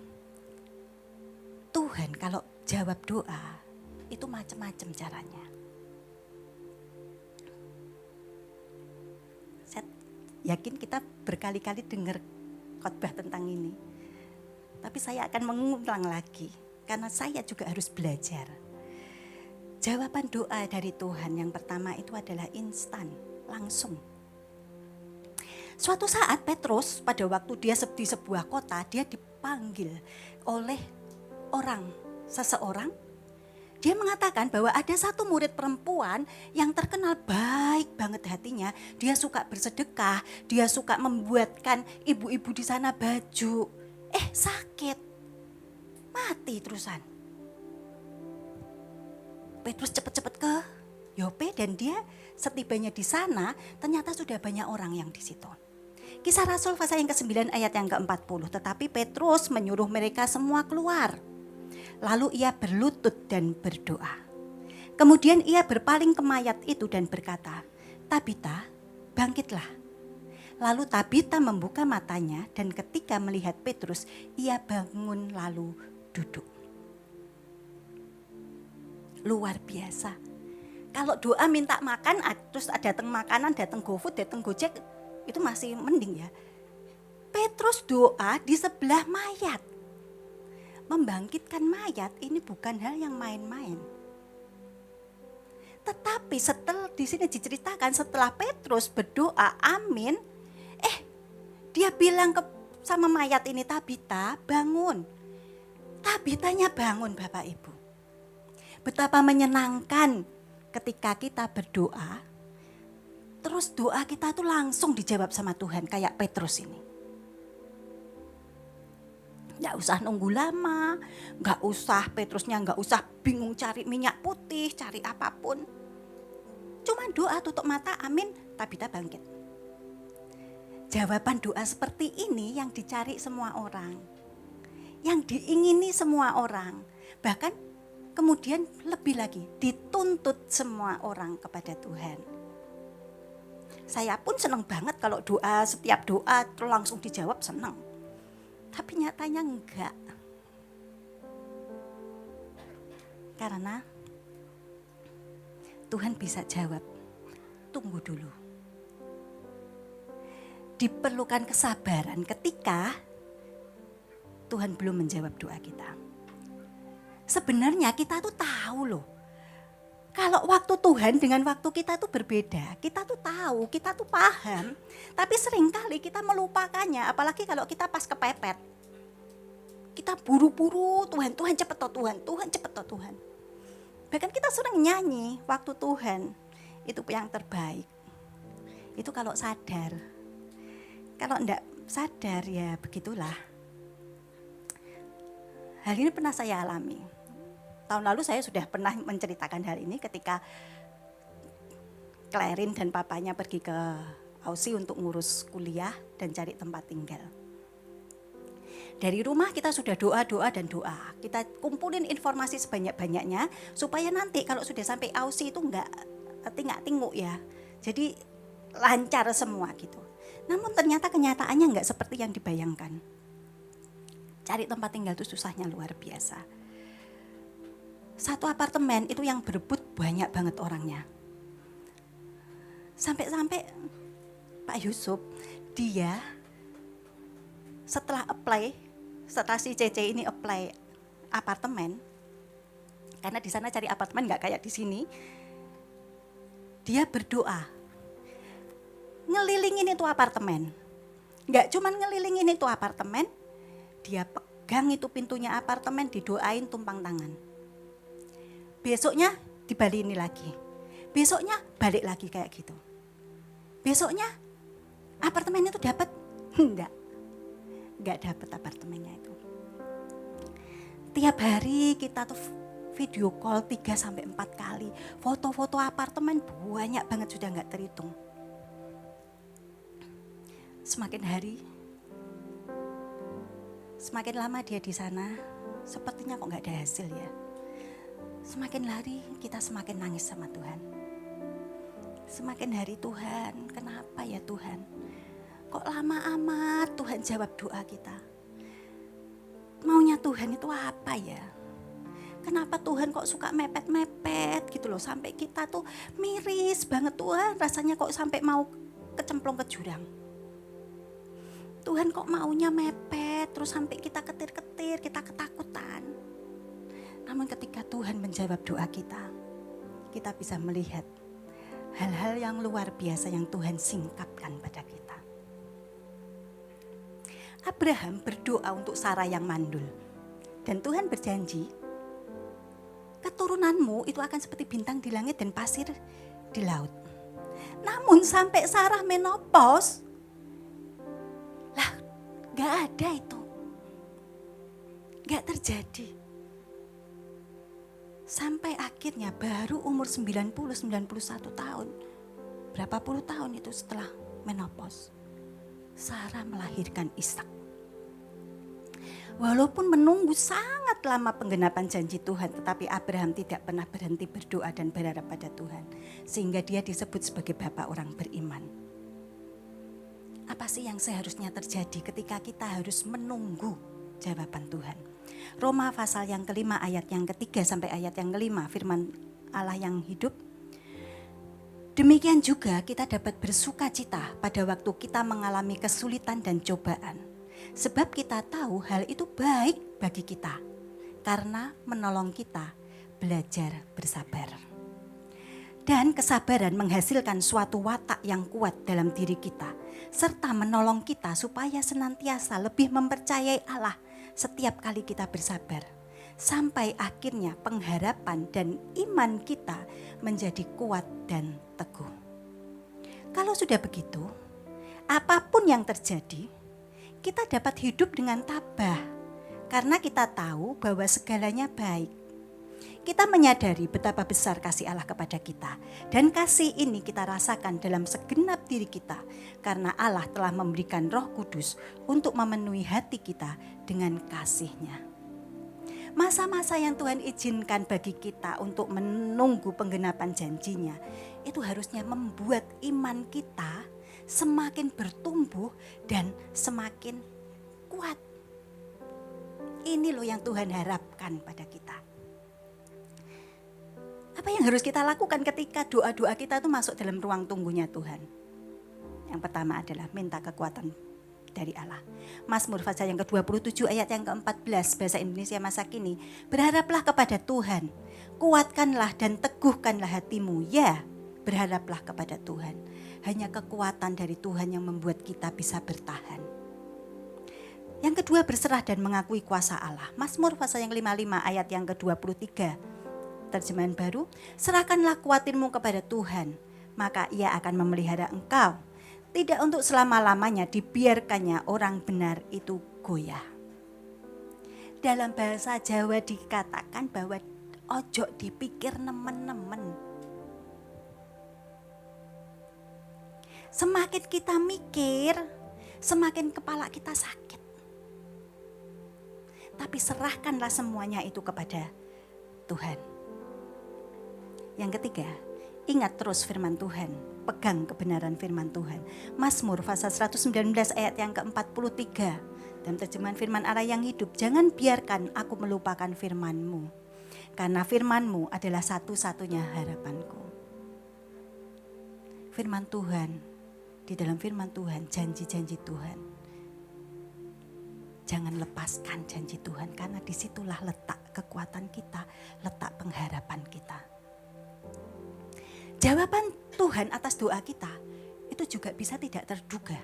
Tuhan kalau jawab doa itu macam-macam caranya. Saya yakin kita berkali-kali dengar khotbah tentang ini. Tapi saya akan mengulang lagi karena saya juga harus belajar. Jawaban doa dari Tuhan yang pertama itu adalah instan, langsung. Suatu saat Petrus pada waktu dia di sebuah kota, dia dipanggil oleh seseorang Dia mengatakan bahwa ada satu murid perempuan yang terkenal baik banget hatinya. Dia suka bersedekah, dia suka membuatkan ibu-ibu di sana baju. Sakit, mati terusan. Petrus cepat-cepat ke Yope dan dia setibanya di sana ternyata sudah banyak orang yang di situ. Kisah Rasul pasal yang ke-9 ayat yang ke-40. Tetapi Petrus menyuruh mereka semua keluar. Lalu ia berlutut dan berdoa. Kemudian ia berpaling ke mayat itu dan berkata, Tabita, bangkitlah. Lalu Tabita membuka matanya dan ketika melihat Petrus, ia bangun lalu duduk. Luar biasa. Kalau doa minta makan, terus datang makanan, datang GoFood, datang Gojek, itu masih mending ya. Petrus doa di sebelah mayat. Membangkitkan mayat ini bukan hal yang main-main. Tetapi setelah di sini diceritakan setelah Petrus berdoa amin, dia bilang sama mayat ini, Tabita bangun. Tabitanya bangun Bapak Ibu. Betapa menyenangkan ketika kita berdoa, terus doa kita tuh langsung dijawab sama Tuhan kayak Petrus ini. Nggak usah nunggu lama, nggak usah Petrusnya nggak usah bingung cari minyak putih, cari apapun. Cuma doa tutup mata, amin, Tabita bangkit. Jawaban doa seperti ini yang dicari semua orang, yang diingini semua orang, bahkan kemudian lebih lagi dituntut semua orang kepada Tuhan. Saya pun senang banget kalau doa, setiap doa terus langsung dijawab, senang. Tapi nyatanya enggak. Karena Tuhan bisa jawab, tunggu dulu. Diperlukan kesabaran ketika Tuhan belum menjawab doa kita. Sebenarnya kita tuh tahu loh, kalau waktu Tuhan dengan waktu kita tuh berbeda. Kita tuh tahu, kita tuh paham. Tapi seringkali kita melupakannya, apalagi kalau kita pas kepepet. Kita buru-buru, Tuhan cepet toh Tuhan cepet toh Tuhan. Bahkan kita sering nyanyi waktu Tuhan itu yang terbaik. Itu kalau sadar. Kalau enggak sadar ya begitulah. Hal ini pernah saya alami. Tahun lalu saya sudah pernah menceritakan hal ini ketika Clarin dan papanya pergi ke Aussie untuk ngurus kuliah dan cari tempat tinggal. Dari rumah kita sudah doa dan doa. Kita kumpulin informasi sebanyak-banyaknya supaya nanti kalau sudah sampai Aussie itu enggak tinguk ya. Jadi lancar semua gitu. Namun ternyata kenyataannya enggak seperti yang dibayangkan. Cari tempat tinggal itu susahnya luar biasa. Satu apartemen itu yang berebut banyak banget orangnya. Sampai-sampai Pak Yusuf, dia setelah si CC ini apply apartemen, karena di sana cari apartemen nggak kayak di sini, dia berdoa, ngelilingin itu apartemen. Nggak cuma ngelilingin itu apartemen, dia pegang itu pintunya apartemen, didoain tumpang tangan. Besoknya dibalik ini lagi. Besoknya balik lagi kayak gitu. Besoknya apartemen itu dapat? Enggak dapat apartemennya itu. Tiap hari kita tuh video call 3-4 kali. Foto-foto apartemen banyak banget sudah enggak terhitung. Semakin hari, semakin lama dia di sana, sepertinya kok enggak ada hasil ya. Semakin hari kita semakin nangis sama Tuhan. Semakin hari Tuhan, kenapa ya Tuhan? Kok lama amat Tuhan jawab doa kita? Maunya Tuhan itu apa ya? Kenapa Tuhan kok suka mepet-mepet gitu loh. Sampai kita tuh miris banget Tuhan. Rasanya kok sampai mau kecemplung ke jurang. Tuhan kok maunya mepet terus sampai kita ketir-ketir, kita ketakutan. Namun ketika Tuhan menjawab doa kita bisa melihat hal-hal yang luar biasa yang Tuhan singkapkan pada kita. Abraham berdoa untuk Sarah yang mandul. Dan Tuhan berjanji, keturunanmu itu akan seperti bintang di langit dan pasir di laut. Namun sampai Sarah menopause, lah gak ada itu. Gak terjadi. Sampai akhirnya baru umur 90-91 tahun. Berapa puluh tahun itu setelah menopause, Sarah melahirkan Ishak. Walaupun menunggu sangat lama penggenapan janji Tuhan, tetapi Abraham tidak pernah berhenti berdoa dan berharap pada Tuhan. Sehingga dia disebut sebagai bapak orang beriman. Apa sih yang seharusnya terjadi ketika kita harus menunggu jawaban Tuhan? Roma pasal yang kelima ayat yang ketiga sampai ayat yang kelima, firman Allah yang hidup. Demikian juga kita dapat bersuka cita pada waktu kita mengalami kesulitan dan cobaan. Sebab kita tahu hal itu baik bagi kita, karena menolong kita belajar bersabar. Dan kesabaran menghasilkan suatu watak yang kuat dalam diri kita, serta menolong kita supaya senantiasa lebih mempercayai Allah setiap kali kita bersabar. Sampai akhirnya pengharapan dan iman kita menjadi kuat dan teguh. Kalau sudah begitu, apapun yang terjadi, kita dapat hidup dengan tabah karena kita tahu bahwa segalanya baik. Kita menyadari betapa besar kasih Allah kepada kita, dan kasih ini kita rasakan dalam segenap diri kita karena Allah telah memberikan Roh Kudus untuk memenuhi hati kita dengan kasih-Nya. Masa-masa yang Tuhan izinkan bagi kita untuk menunggu penggenapan janjinya, itu harusnya membuat iman kita semakin bertumbuh dan semakin kuat. Ini loh yang Tuhan harapkan pada kita. Apa yang harus kita lakukan ketika doa-doa kita itu masuk dalam ruang tunggunya Tuhan? Yang pertama adalah minta kekuatan dari Allah. Mazmur pasal yang ke-27 ayat yang ke-14 bahasa Indonesia masa kini. Berharaplah kepada Tuhan, kuatkanlah dan teguhkanlah hatimu. Ya, berharaplah kepada Tuhan. Hanya kekuatan dari Tuhan yang membuat kita bisa bertahan. Yang kedua, berserah dan mengakui kuasa Allah. Mazmur pasal yang 55 ayat yang ke-23. Terjemahan baru, serahkanlah kuatirmu kepada Tuhan, maka Ia akan memelihara engkau. Tidak untuk selama-lamanya dibiarkannya orang benar itu goyah. Dalam bahasa Jawa dikatakan bahwa ojo dipikir nemen-nemen. Semakin kita mikir, semakin kepala kita sakit. Tapi serahkanlah semuanya itu kepada Tuhan. Yang ketiga, ingat terus firman Tuhan. Pegang kebenaran firman Tuhan. Mazmur pasal 119 ayat yang ke-43. Dalam terjemahan firman Allah yang hidup. Jangan biarkan aku melupakan firman-Mu. Karena firman-Mu adalah satu-satunya harapanku. Firman Tuhan. Di dalam firman Tuhan, janji-janji Tuhan. Jangan lepaskan janji Tuhan, karena disitulah letak kekuatan kita, letak pengharapan kita. Jawaban Tuhan atas doa kita, itu juga bisa tidak terduga.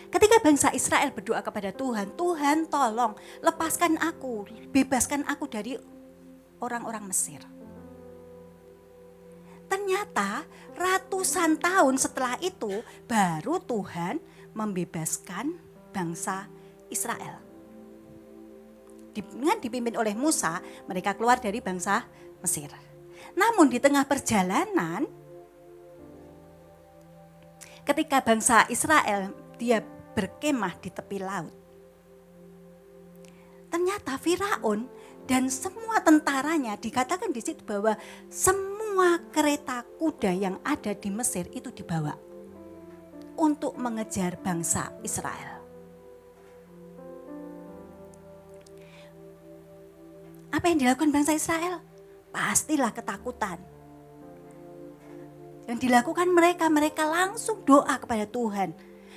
Ketika bangsa Israel berdoa kepada Tuhan, Tuhan tolong lepaskan aku, bebaskan aku dari orang-orang Mesir. Ternyata ratusan tahun setelah itu baru Tuhan membebaskan bangsa Israel. Dengan dipimpin oleh Musa, mereka keluar dari bangsa Mesir. Namun di tengah perjalanan, ketika bangsa Israel dia berkemah di tepi laut, ternyata Firaun dan semua tentaranya, dikatakan di situ bahwa semua kereta kuda yang ada di Mesir itu dibawa untuk mengejar bangsa Israel. Apa yang dilakukan bangsa Israel? Pastilah ketakutan. Yang dilakukan mereka langsung doa kepada Tuhan.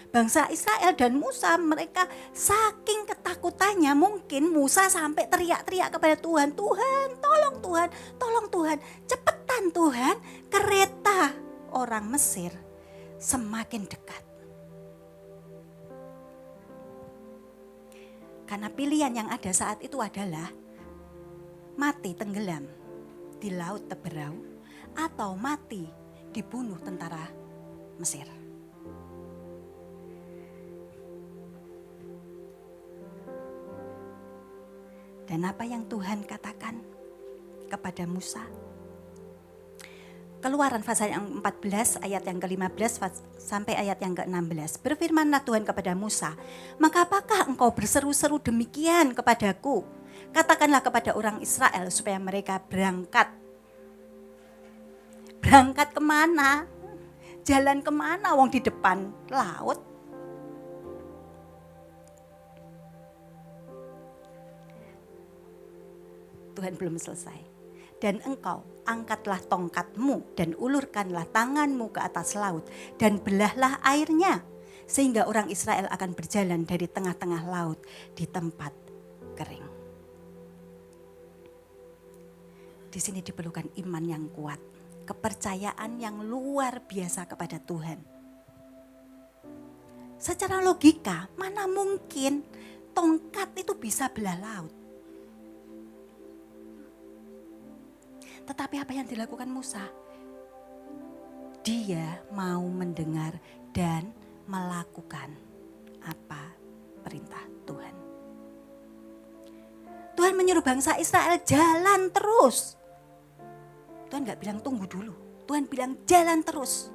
Bangsa Israel dan Musa, mereka saking ketakutannya, mungkin Musa sampai teriak-teriak kepada Tuhan, Tuhan, tolong Tuhan, cepetan Tuhan, kereta orang Mesir semakin dekat. Karena pilihan yang ada saat itu adalah mati tenggelam di laut Teberau atau mati dibunuh tentara Mesir. Dan apa yang Tuhan katakan kepada Musa? Keluaran pasal yang 14 ayat yang ke-15 sampai ayat yang ke-16. Berfirmanlah Tuhan kepada Musa, "Maka apakah engkau berseru-seru demikian kepadaku? Katakanlah kepada orang Israel supaya mereka berangkat." Berangkat kemana? Jalan kemana? Wong di depan laut. Tuhan belum selesai. Dan engkau angkatlah tongkatmu dan ulurkanlah tanganmu ke atas laut dan belahlah airnya, sehingga orang Israel akan berjalan dari tengah-tengah laut di tempat kering. Di sini diperlukan iman yang kuat, kepercayaan yang luar biasa kepada Tuhan. Secara logika, mana mungkin tongkat itu bisa belah laut? Tetapi apa yang dilakukan Musa? Dia mau mendengar dan melakukan apa perintah Tuhan. Tuhan menyuruh bangsa Israel jalan terus. Tuhan gak bilang tunggu dulu. Tuhan bilang jalan terus.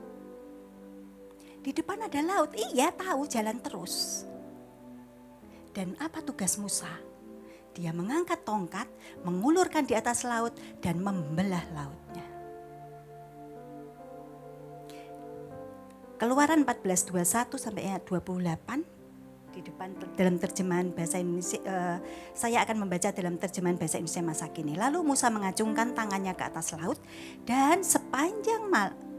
Di depan ada laut, iya tahu jalan terus. Dan apa tugas Musa? Dia mengangkat tongkat, mengulurkan di atas laut dan membelah lautnya. Keluaran 14:21 sampai ayat 28 di depan dalam terjemahan bahasa Indonesia, saya akan membaca dalam terjemahan bahasa Indonesia masa kini. Lalu Musa mengacungkan tangannya ke atas laut dan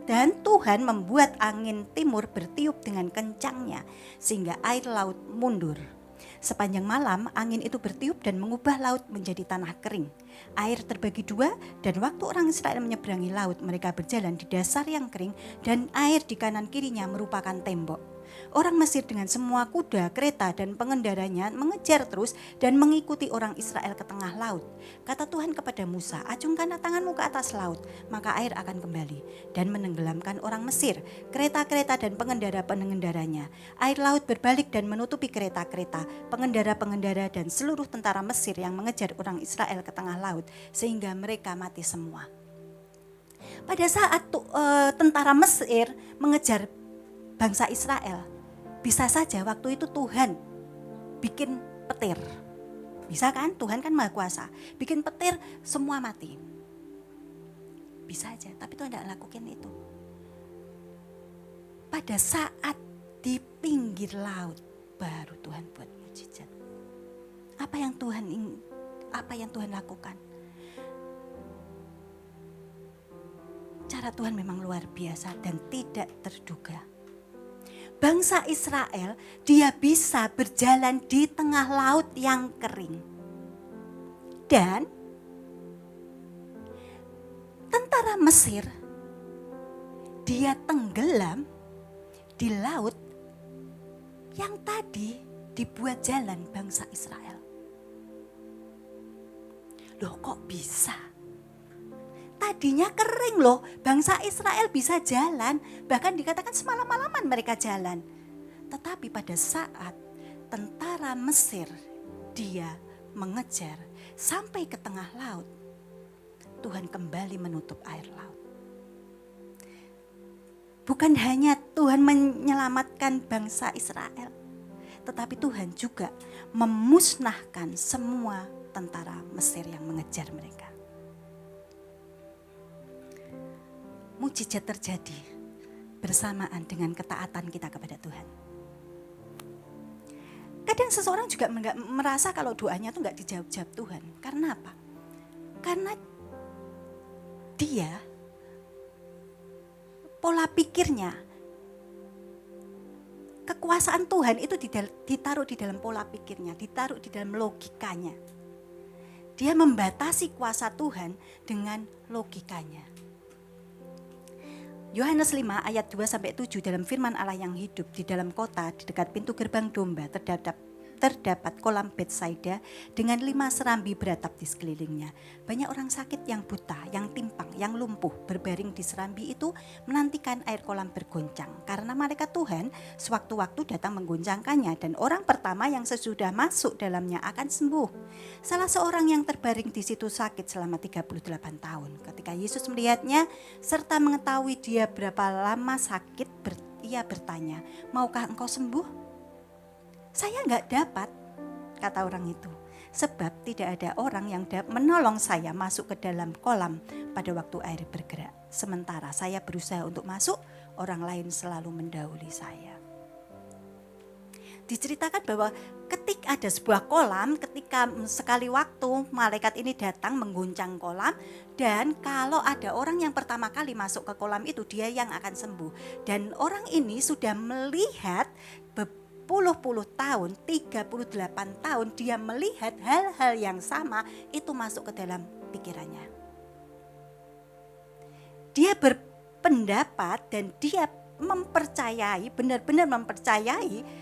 dan Tuhan membuat angin timur bertiup dengan kencangnya sehingga air laut mundur. Sepanjang malam angin itu bertiup dan mengubah laut menjadi tanah kering. Air terbagi dua dan waktu orang Israel menyeberangi laut mereka berjalan di dasar yang kering dan air di kanan kirinya merupakan tembok. Orang Mesir dengan semua kuda, kereta dan pengendaranya mengejar terus dan mengikuti orang Israel ke tengah laut. Kata Tuhan kepada Musa, "Acungkanlah tanganmu ke atas laut, maka air akan kembali dan menenggelamkan orang Mesir, kereta-kereta dan pengendara-pengendaranya. Air laut berbalik dan menutupi kereta-kereta, pengendara-pengendara dan seluruh tentara Mesir yang mengejar orang Israel ke tengah laut, sehingga mereka mati semua." Pada saat tentara Mesir mengejar bangsa Israel, bisa saja waktu itu Tuhan bikin petir. Bisa kan? Tuhan kan Maha Kuasa. Bikin petir semua mati. Bisa aja, tapi Tuhan tidak lakukan itu. Pada saat di pinggir laut baru Tuhan buat mujizat. Apa yang Tuhan lakukan? Cara Tuhan memang luar biasa dan tidak terduga. Bangsa Israel, dia bisa berjalan di tengah laut yang kering. Dan tentara Mesir, dia tenggelam di laut yang tadi dibuat jalan bangsa Israel. Loh kok bisa? Tadinya kering loh, bangsa Israel bisa jalan, bahkan dikatakan semalam-malaman mereka jalan. Tetapi pada saat tentara Mesir dia mengejar sampai ke tengah laut, Tuhan kembali menutup air laut. Bukan hanya Tuhan menyelamatkan bangsa Israel, tetapi Tuhan juga memusnahkan semua tentara Mesir yang mengejar mereka. Mujizat terjadi bersamaan dengan ketaatan kita kepada Tuhan. Kadang seseorang juga merasa kalau doanya tuh nggak dijawab-jawab Tuhan. Karena apa? Karena dia pola pikirnya, kekuasaan Tuhan itu ditaruh di dalam pola pikirnya, ditaruh di dalam logikanya. Dia membatasi kuasa Tuhan dengan logikanya. Yohanes 5 ayat 2-7 dalam firman Allah yang hidup, di dalam kota di dekat pintu gerbang domba terdapat terdapat kolam Betsaida dengan 5 serambi beratap di sekelilingnya. Banyak orang sakit yang buta, yang timpang, yang lumpuh berbaring di serambi itu menantikan air kolam bergoncang. Karena malaikat Tuhan sewaktu-waktu datang menggoncangkannya dan orang pertama yang sesudah masuk dalamnya akan sembuh. Salah seorang yang terbaring di situ sakit selama 38 tahun. Ketika Yesus melihatnya serta mengetahui dia berapa lama sakit, ia bertanya, "Maukah engkau sembuh?" "Saya enggak dapat," kata orang itu, "sebab tidak ada orang yang menolong saya masuk ke dalam kolam pada waktu air bergerak. Sementara saya berusaha untuk masuk, orang lain selalu mendahului saya." Diceritakan bahwa ketika ada sebuah kolam, ketika sekali waktu malaikat ini datang mengguncang kolam, dan kalau ada orang yang pertama kali masuk ke kolam itu, dia yang akan sembuh. Dan orang ini sudah melihat berpuluh-puluh tahun, 38 tahun dia melihat hal-hal yang sama itu masuk ke dalam pikirannya. Dia berpendapat dan dia mempercayai, benar-benar mempercayai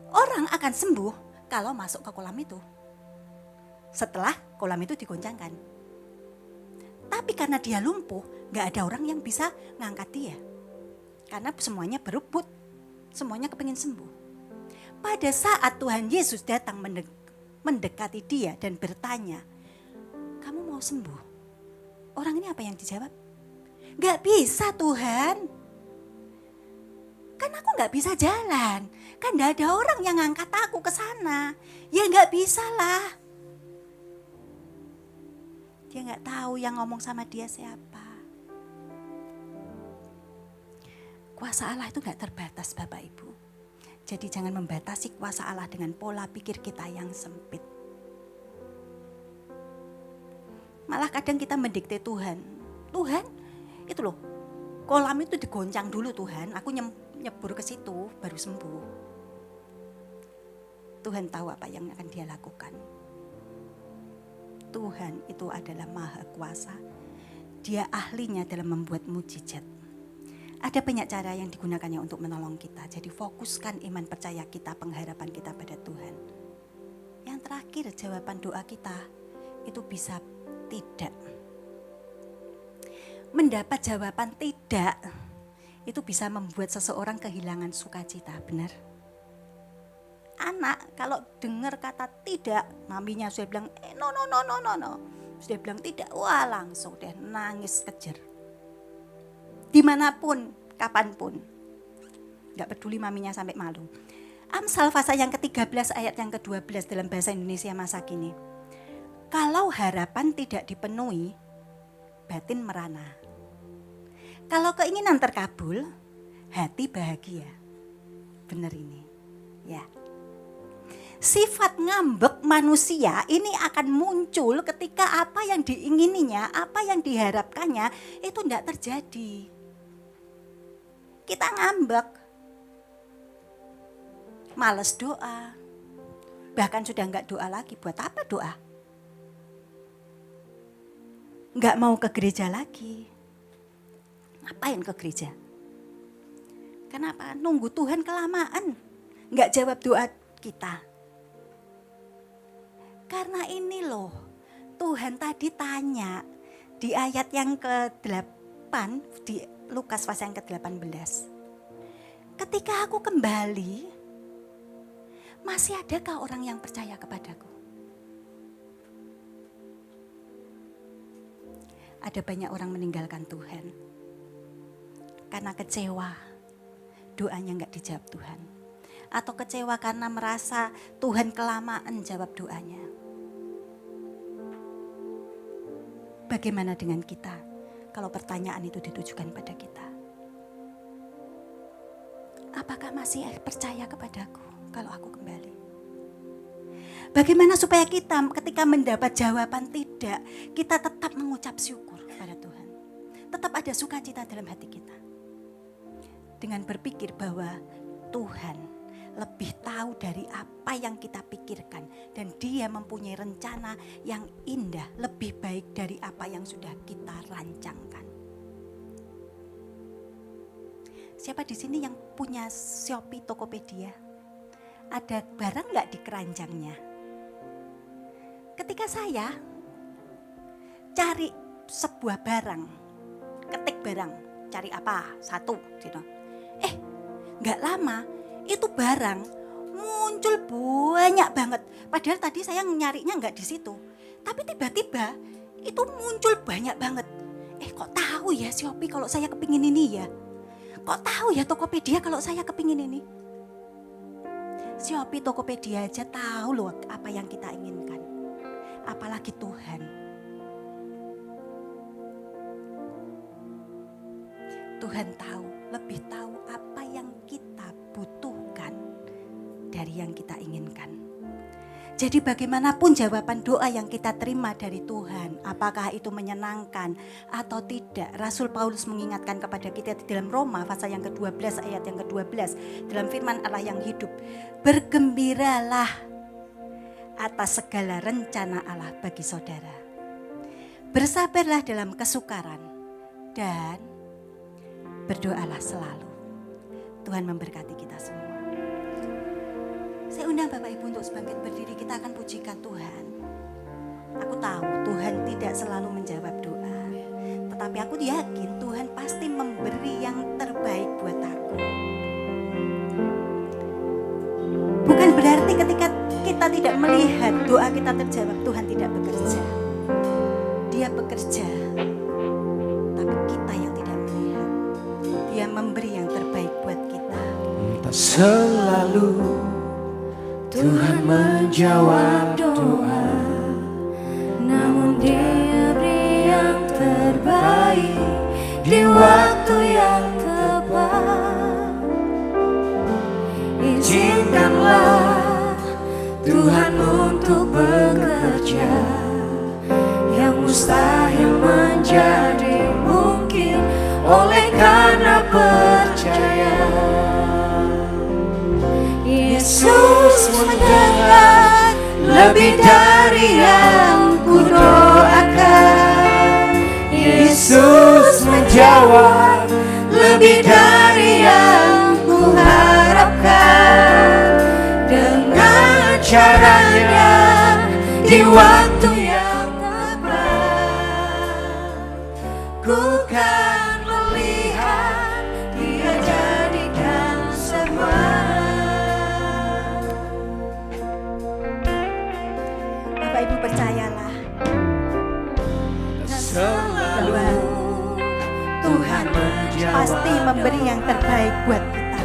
orang akan sembuh kalau masuk ke kolam itu. Setelah kolam itu digoncangkan. Tapi karena dia lumpuh, gak ada orang yang bisa ngangkat dia. Karena semuanya berebut, semuanya kepingin sembuh. Pada saat Tuhan Yesus datang mendekati dia dan bertanya, "Kamu mau sembuh?" Orang ini apa yang dijawab? "Gak bisa Tuhan. Kan aku gak bisa jalan. Kan gak ada orang yang ngangkat aku ke sana. Ya gak bisa lah." Dia gak tahu yang ngomong sama dia siapa. Kuasa Allah itu gak terbatas Bapak Ibu. Jadi jangan membatasi kuasa Allah dengan pola pikir kita yang sempit. Malah kadang kita mendikte Tuhan. "Tuhan, itu loh, kolam itu digoncang dulu Tuhan, aku nyebur ke situ baru sembuh." Tuhan tahu apa yang akan dia lakukan. Tuhan itu adalah maha kuasa. Dia ahlinya dalam membuat mukjizat. Ada banyak cara yang digunakannya untuk menolong kita. Jadi fokuskan iman percaya kita, pengharapan kita pada Tuhan. Yang terakhir, jawaban doa kita itu bisa tidak. Mendapat jawaban tidak itu bisa membuat seseorang kehilangan sukacita, benar? Anak kalau dengar kata tidak, maminya sudah bilang no. Sudah bilang tidak, wah langsung deh nangis kejer. Dimanapun, kapanpun. Gak peduli maminya sampai malu. Amsal pasal yang ke-13 ayat yang ke-12 dalam bahasa Indonesia masa kini. Kalau harapan tidak dipenuhi, batin merana. Kalau keinginan terkabul, hati bahagia. Benar ini. Ya. Sifat ngambek manusia ini akan muncul ketika apa yang diingininya, apa yang diharapkannya itu tidak terjadi. Kita ngambek, males doa, bahkan sudah enggak doa lagi. Buat apa doa? Enggak mau ke gereja lagi. Ngapain ke gereja? Kenapa? Nunggu Tuhan kelamaan, enggak jawab doa kita. Karena ini loh, Tuhan tadi tanya di ayat yang ke-8 di Lukas pasal yang ke-18. Ketika aku kembali, masih adakah orang yang percaya kepadaku? Ada banyak orang meninggalkan Tuhan karena kecewa, doanya enggak dijawab Tuhan. Atau kecewa karena merasa Tuhan kelamaan jawab doanya. Bagaimana dengan kita kalau pertanyaan itu ditujukan pada kita? Apakah masih percaya kepadaku kalau aku kembali? Bagaimana supaya kita ketika mendapat jawaban tidak, kita tetap mengucap syukur pada Tuhan. Tetap ada sukacita dalam hati kita. Dengan berpikir bahwa Tuhan lebih tahu dari apa yang kita pikirkan. Dan Dia mempunyai rencana yang indah, lebih baik dari apa yang sudah kita rancangkan. Siapa di sini yang punya Shopee, Tokopedia? ada barang nggak di keranjangnya? Ketika saya cari sebuah barang, ketik barang, cari apa? Satu, gitu. Nggak lama itu barang muncul banyak banget. Padahal tadi saya nyarinya nggak di situ, tapi tiba-tiba itu muncul banyak banget. Kok tahu ya Shopee kalau saya kepingin ini ya? Kok tahu ya Tokopedia kalau saya kepingin ini? Shopee, Tokopedia aja tahu loh apa yang kita inginkan. Apalagi Tuhan. Tuhan tahu, lebih tahu apa yang kita butuhkan dari yang kita inginkan. Jadi bagaimanapun jawaban doa yang kita terima dari Tuhan, apakah itu menyenangkan atau tidak, Rasul Paulus mengingatkan kepada kita di dalam Roma pasal yang ke-12 ayat yang ke-12 dalam firman Allah yang hidup. Bergembiralah atas segala rencana Allah bagi saudara. Bersabarlah dalam kesukaran dan berdoalah selalu. Tuhan memberkati kita semua. Saya undang Bapak Ibu untuk bangkit berdiri, kita akan pujikan Tuhan. Aku tahu Tuhan tidak selalu menjawab doa, tetapi aku yakin Tuhan pasti memberi yang terbaik buat aku. Bukan berarti ketika kita tidak melihat doa kita terjawab, Tuhan tidak bekerja. Dia bekerja, tapi kita yang tidak melihat. Dia memberi yang terbaik buat kita. Tak selalu Tuhan menjawab doa, namun Dia beri yang terbaik di waktu yang tepat. Izinkanlah Tuhan untuk bekerja, yang mustahil menjadi mungkin oleh karena percaya. Yesus mendengar lebih dari yang kudoakan. Yesus menjawab lebih dari yang kuharapkan. Dengan caranya di waktu yang tepat, ku kan melihat Dia jadikan semua. Bapak Ibu percayalah bahwa Tuhan pasti memberi yang terbaik buat kita.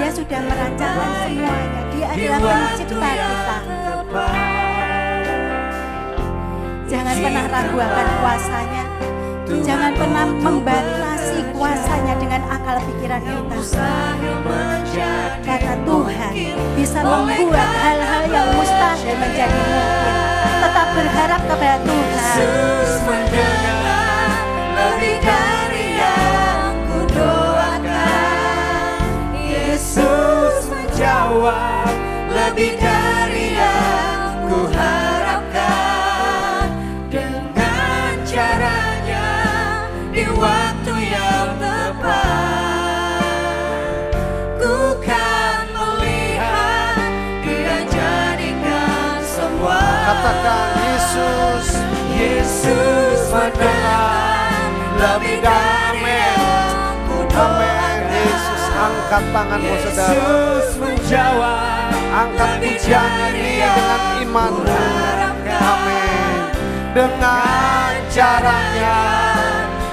Dia sudah merancangkan semuanya. Dia adalah pencipta kita. Jangan pernah ragu akan kuasanya. Jangan pernah membatasi kuasanya dengan akal pikiran kita. Karena Tuhan bisa membuat hal-hal yang mustahil menjadi mungkin. Tetap berharap kepada Tuhan. Yesus mendengar lebih dari yang kudoakan. Yesus menjawab lebih dari yang kuharapkan. Dengan caranya di waktu yang tepat, ku kan melihat Dia jadikan semua. Katakan Yesus, Yesus mendengar lebih dari yang amin. Yesus, angkat tanganmu saudara. Yesus menjawab Angkat pujian ini dengan iman. Amin. Dengan caranya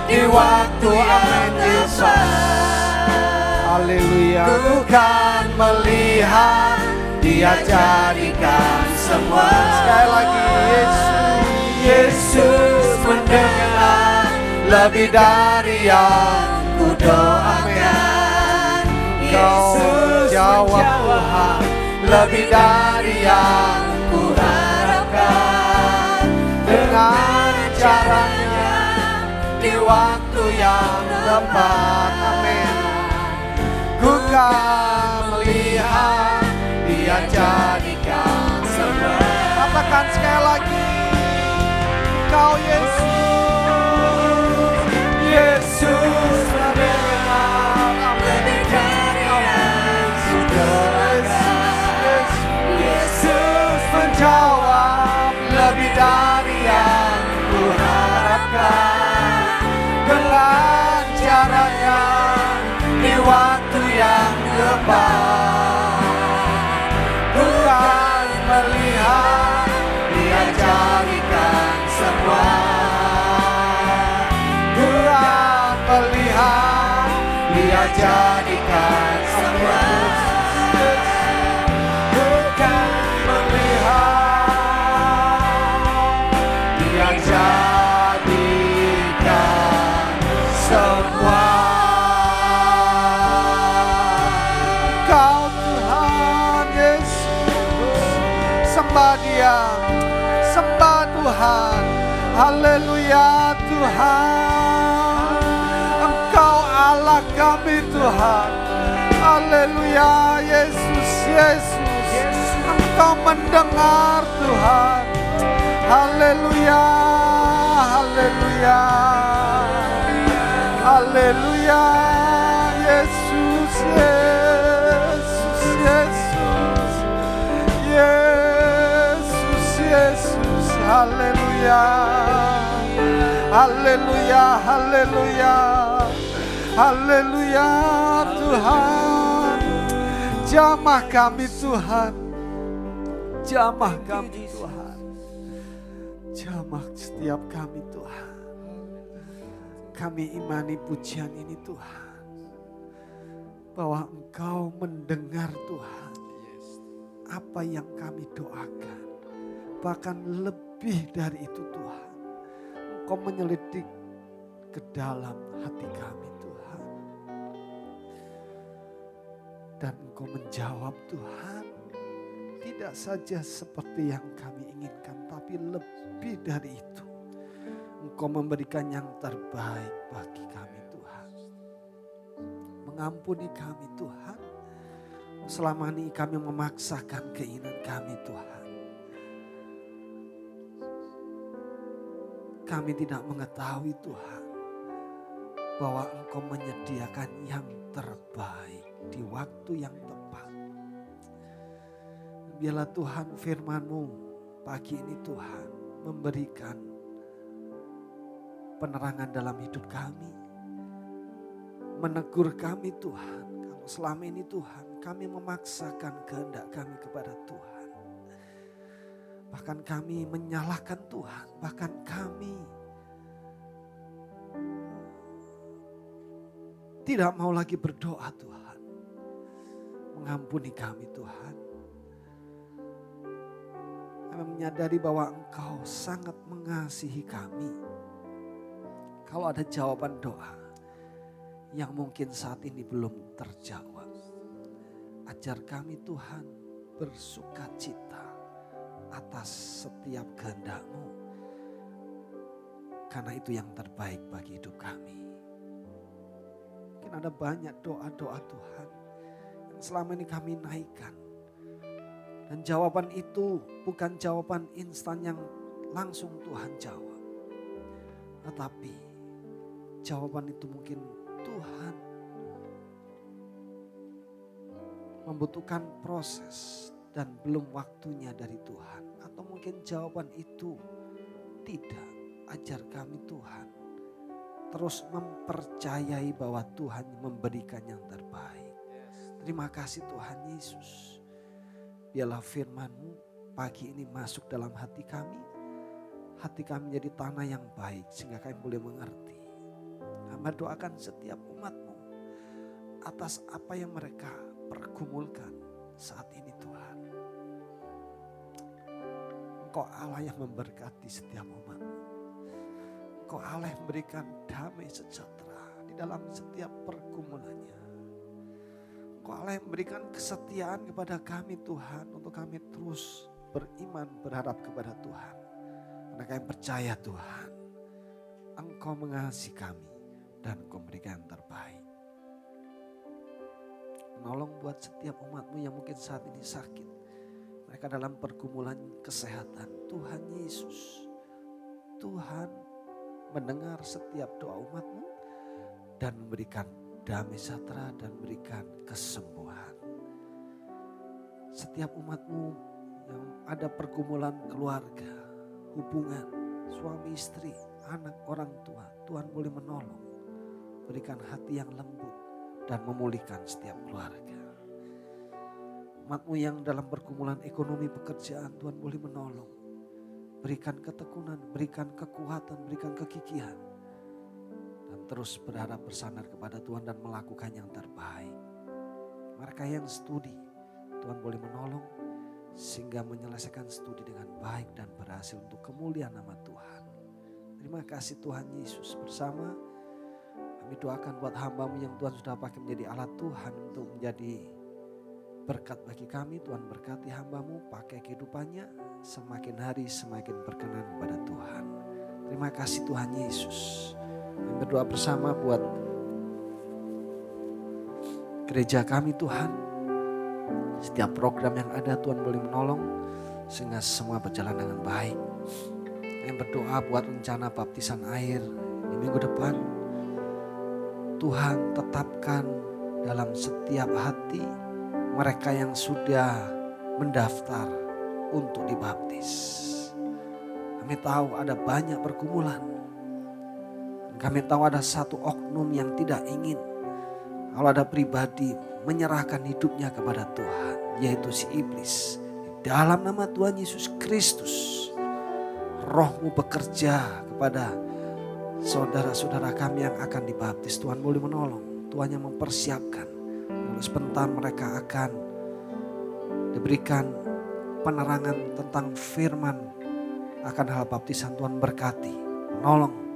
di waktu amin Yesus. Haleluya. Ku kan melihat Dia jadikan semua. Sekali lagi Yesus. Yesus mendengar lebih dari yang kudoakan. Yesus menjawab lebih dari yang kuharapkan. Dengan caranya di waktu yang tepat. Amin. Ku kan melihat Dia jadikan semua. Katakan sekali lagi. Kau Yesus. Yesus mendengar lebih dari yang depan, bukan melihat, Dia jadikan semua. Bukan melihat, Dia jadikan semua. Bukan melihat, Dia jadikan semua. Kau Tuhan Yesus, sembah Dia, sembah Tuhan. Haleluya Tuhan, Engkau Allah kami Tuhan. Haleluya Yesus, Yesus, Engkau mendengar Tuhan. Haleluya, haleluya, haleluya Yesus, Yesus, Yesus, Yesus, Yesus, haleluya, haleluya, haleluya, haleluya Tuhan. Jamah kami Tuhan, jamah kami Tuhan, jamah setiap kami Tuhan. Kami imani pujian ini Tuhan, bahwa Engkau mendengar Tuhan apa yang kami doakan. Bahkan lebih dari itu Tuhan, Engkau menyelidik ke dalam hati kami Tuhan. Dan Engkau menjawab Tuhan, tidak saja seperti yang kami inginkan, tapi lebih dari itu. Engkau memberikan yang terbaik bagi kami Tuhan. Mengampuni kami Tuhan. Selama ini kami memaksakan keinginan kami Tuhan. Kami tidak mengetahui Tuhan, bahwa Engkau menyediakan yang terbaik di waktu yang tepat. Biarlah Tuhan firman-Mu pagi ini Tuhan memberikan penerangan dalam hidup kami. Menegur kami Tuhan, kalau selama ini Tuhan kami memaksakan kehendak kami kepada Tuhan. Bahkan kami menyalahkan Tuhan, bahkan kami tidak mau lagi berdoa Tuhan. Mengampuni kami Tuhan. Kami menyadari bahwa Engkau sangat mengasihi kami. Kalau ada jawaban doa yang mungkin saat ini belum terjawab, ajar kami Tuhan bersukacita atas setiap kehendak-Mu. Karena itu yang terbaik bagi hidup kami. Mungkin ada banyak doa-doa Tuhan yang selama ini kami naikkan. Dan jawaban itu bukan jawaban instan yang langsung Tuhan jawab. Tetapi jawaban itu mungkin Tuhan membutuhkan proses dan belum waktunya dari Tuhan. Atau mungkin jawaban itu tidak. Ajar kami Tuhan terus mempercayai bahwa Tuhan memberikan yang terbaik. Terima kasih Tuhan Yesus. Biarlah firman-Mu pagi ini masuk dalam hati kami. Hati kami menjadi tanah yang baik sehingga kami boleh mengerti. Hamba doakan setiap umat-Mu atas apa yang mereka pergumulkan saat ini Tuhan. Engkau Allah yang memberkati setiap umat. Engkau Allah yang memberikan damai sejahtera di dalam setiap pergumulannya. Engkau Allah yang memberikan kesetiaan kepada kami Tuhan, untuk kami terus beriman berharap kepada Tuhan. Karena kami percaya Tuhan, Engkau mengasihi kami dan Engkau memberikan yang terbaik. Menolong buat setiap umat-Mu yang mungkin saat ini sakit. Mereka dalam pergumulan kesehatan. Tuhan Yesus, Tuhan mendengar setiap doa umat-Mu dan memberikan damai sejahtera dan memberikan kesembuhan. Setiap umat-Mu yang ada pergumulan keluarga, hubungan, suami istri, anak, orang tua, Tuhan boleh menolong. Berikan hati yang lembut dan memulihkan setiap keluarga. umat-Mu yang dalam pergumulan ekonomi pekerjaan, Tuhan boleh menolong. Berikan ketekunan, berikan kekuatan, berikan kegigihan. Dan terus berharap bersandar kepada Tuhan dan melakukan yang terbaik. Mereka yang studi, Tuhan boleh menolong sehingga menyelesaikan studi dengan baik dan berhasil untuk kemuliaan nama Tuhan. Terima kasih Tuhan Yesus. Bersama kami doakan buat hamba-Mu yang Tuhan sudah pakai menjadi alat Tuhan untuk menjadi berkat bagi kami. Tuhan berkati hamba-Mu, pakai kehidupannya semakin hari semakin berkenan kepada Tuhan. Terima kasih Tuhan Yesus. Kami berdoa bersama buat gereja kami Tuhan. Setiap program yang ada Tuhan boleh menolong sehingga semua berjalan dengan baik. Yang berdoa buat rencana baptisan air di minggu depan. Tuhan tetapkan dalam setiap hati mereka yang sudah mendaftar untuk dibaptis. Kami tahu ada banyak pergumulan. Kami tahu ada satu oknum yang tidak ingin kalau ada pribadi menyerahkan hidupnya kepada Tuhan, yaitu si iblis. Di dalam nama Tuhan Yesus Kristus, Roh-Mu bekerja kepada saudara-saudara kami yang akan dibaptis. Tuhan boleh menolong, Tuhan yang mempersiapkan. Lalu sebentar mereka akan diberikan penerangan tentang firman akan hal baptisan. Tuhan berkati, menolong,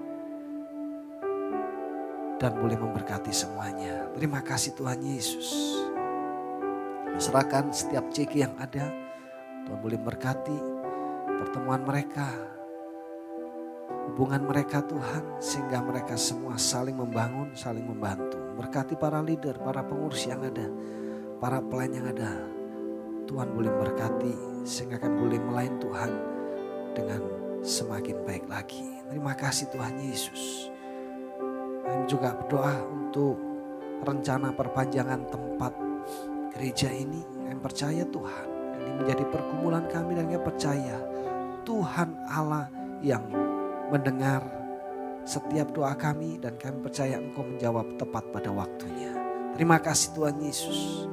dan boleh memberkati semuanya. Terima kasih Tuhan Yesus. Serahkan setiap cek yang ada. Tuhan boleh memberkati pertemuan mereka, hubungan mereka Tuhan, sehingga mereka semua saling membangun, saling membantu. Berkati para leader, para pengurus yang ada, para pelayan yang ada. Tuhan boleh memberkati sehingga kami boleh melayani Tuhan dengan semakin baik lagi. Terima kasih Tuhan Yesus. Kami juga berdoa untuk rencana perpanjangan tempat gereja ini. Kami percaya Tuhan, ini menjadi pergumulan kami dan kami percaya Tuhan Allah yang mendengar setiap doa kami dan kami percaya Engkau menjawab tepat pada waktunya. Terima kasih Tuhan Yesus.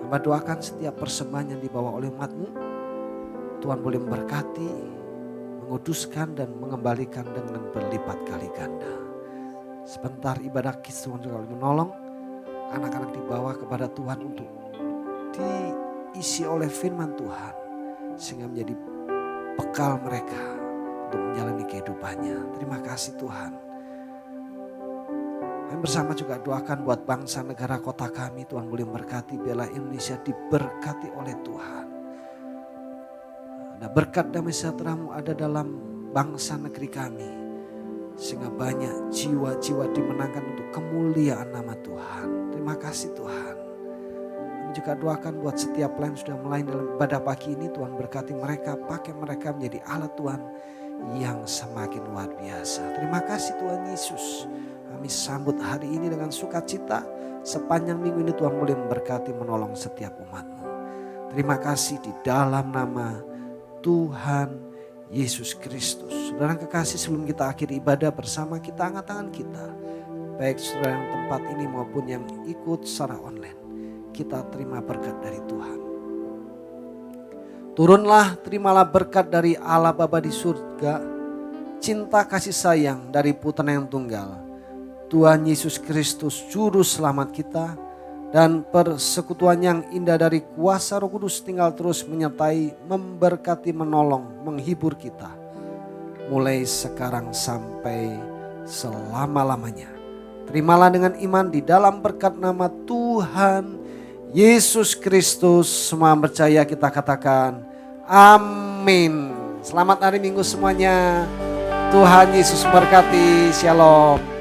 Hamba doakan setiap persembahan yang dibawa oleh umat-Mu, Tuhan boleh memberkati, menguduskan dan mengembalikan dengan berlipat kali ganda. Sebentar ibadah kis Tuhan juga menolong anak-anak dibawa kepada Tuhan untuk diisi oleh firman Tuhan sehingga menjadi bekal mereka untuk menjalani kehidupannya. Terima kasih Tuhan. Kami bersama juga doakan buat bangsa, negara, kota kami. Tuhan boleh memberkati, biarlah Indonesia diberkati oleh Tuhan. Ada berkat damai sejahtera-Mu ada dalam bangsa negeri kami. Sehingga banyak jiwa-jiwa dimenangkan untuk kemuliaan nama Tuhan. Terima kasih Tuhan. Kami juga doakan buat setiap pelayan sudah melayani dalam ibadah pagi ini. Tuhan berkati mereka, pakai mereka menjadi alat Tuhan yang semakin luar biasa. Terima kasih Tuhan Yesus. Kami sambut hari ini dengan sukacita. Sepanjang minggu ini Tuhan boleh memberkati, menolong setiap umat-Mu. Terima kasih di dalam nama Tuhan Yesus Kristus. Saudara kekasih, sebelum kita akhiri ibadah bersama, kita angkat tangan kita. Baik saudara yang tempat ini maupun yang ikut secara online. Kita terima berkat dari Tuhan. Turunlah, terimalah berkat dari Allah Bapa di surga, cinta kasih sayang dari Putra yang tunggal, Tuhan Yesus Kristus Juru Selamat kita, dan persekutuan yang indah dari kuasa Roh Kudus tinggal terus menyertai, memberkati, menolong, menghibur kita. Mulai sekarang sampai selama-lamanya. Terimalah dengan iman di dalam berkat nama Tuhan Yesus Kristus. Semua percaya kita katakan amin. Selamat hari Minggu semuanya. Tuhan Yesus berkati. Shalom.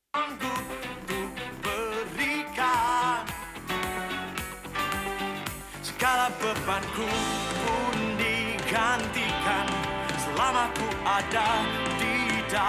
Thank you. Berikan segala bebanku pun digantikan selama ku ada di dalam.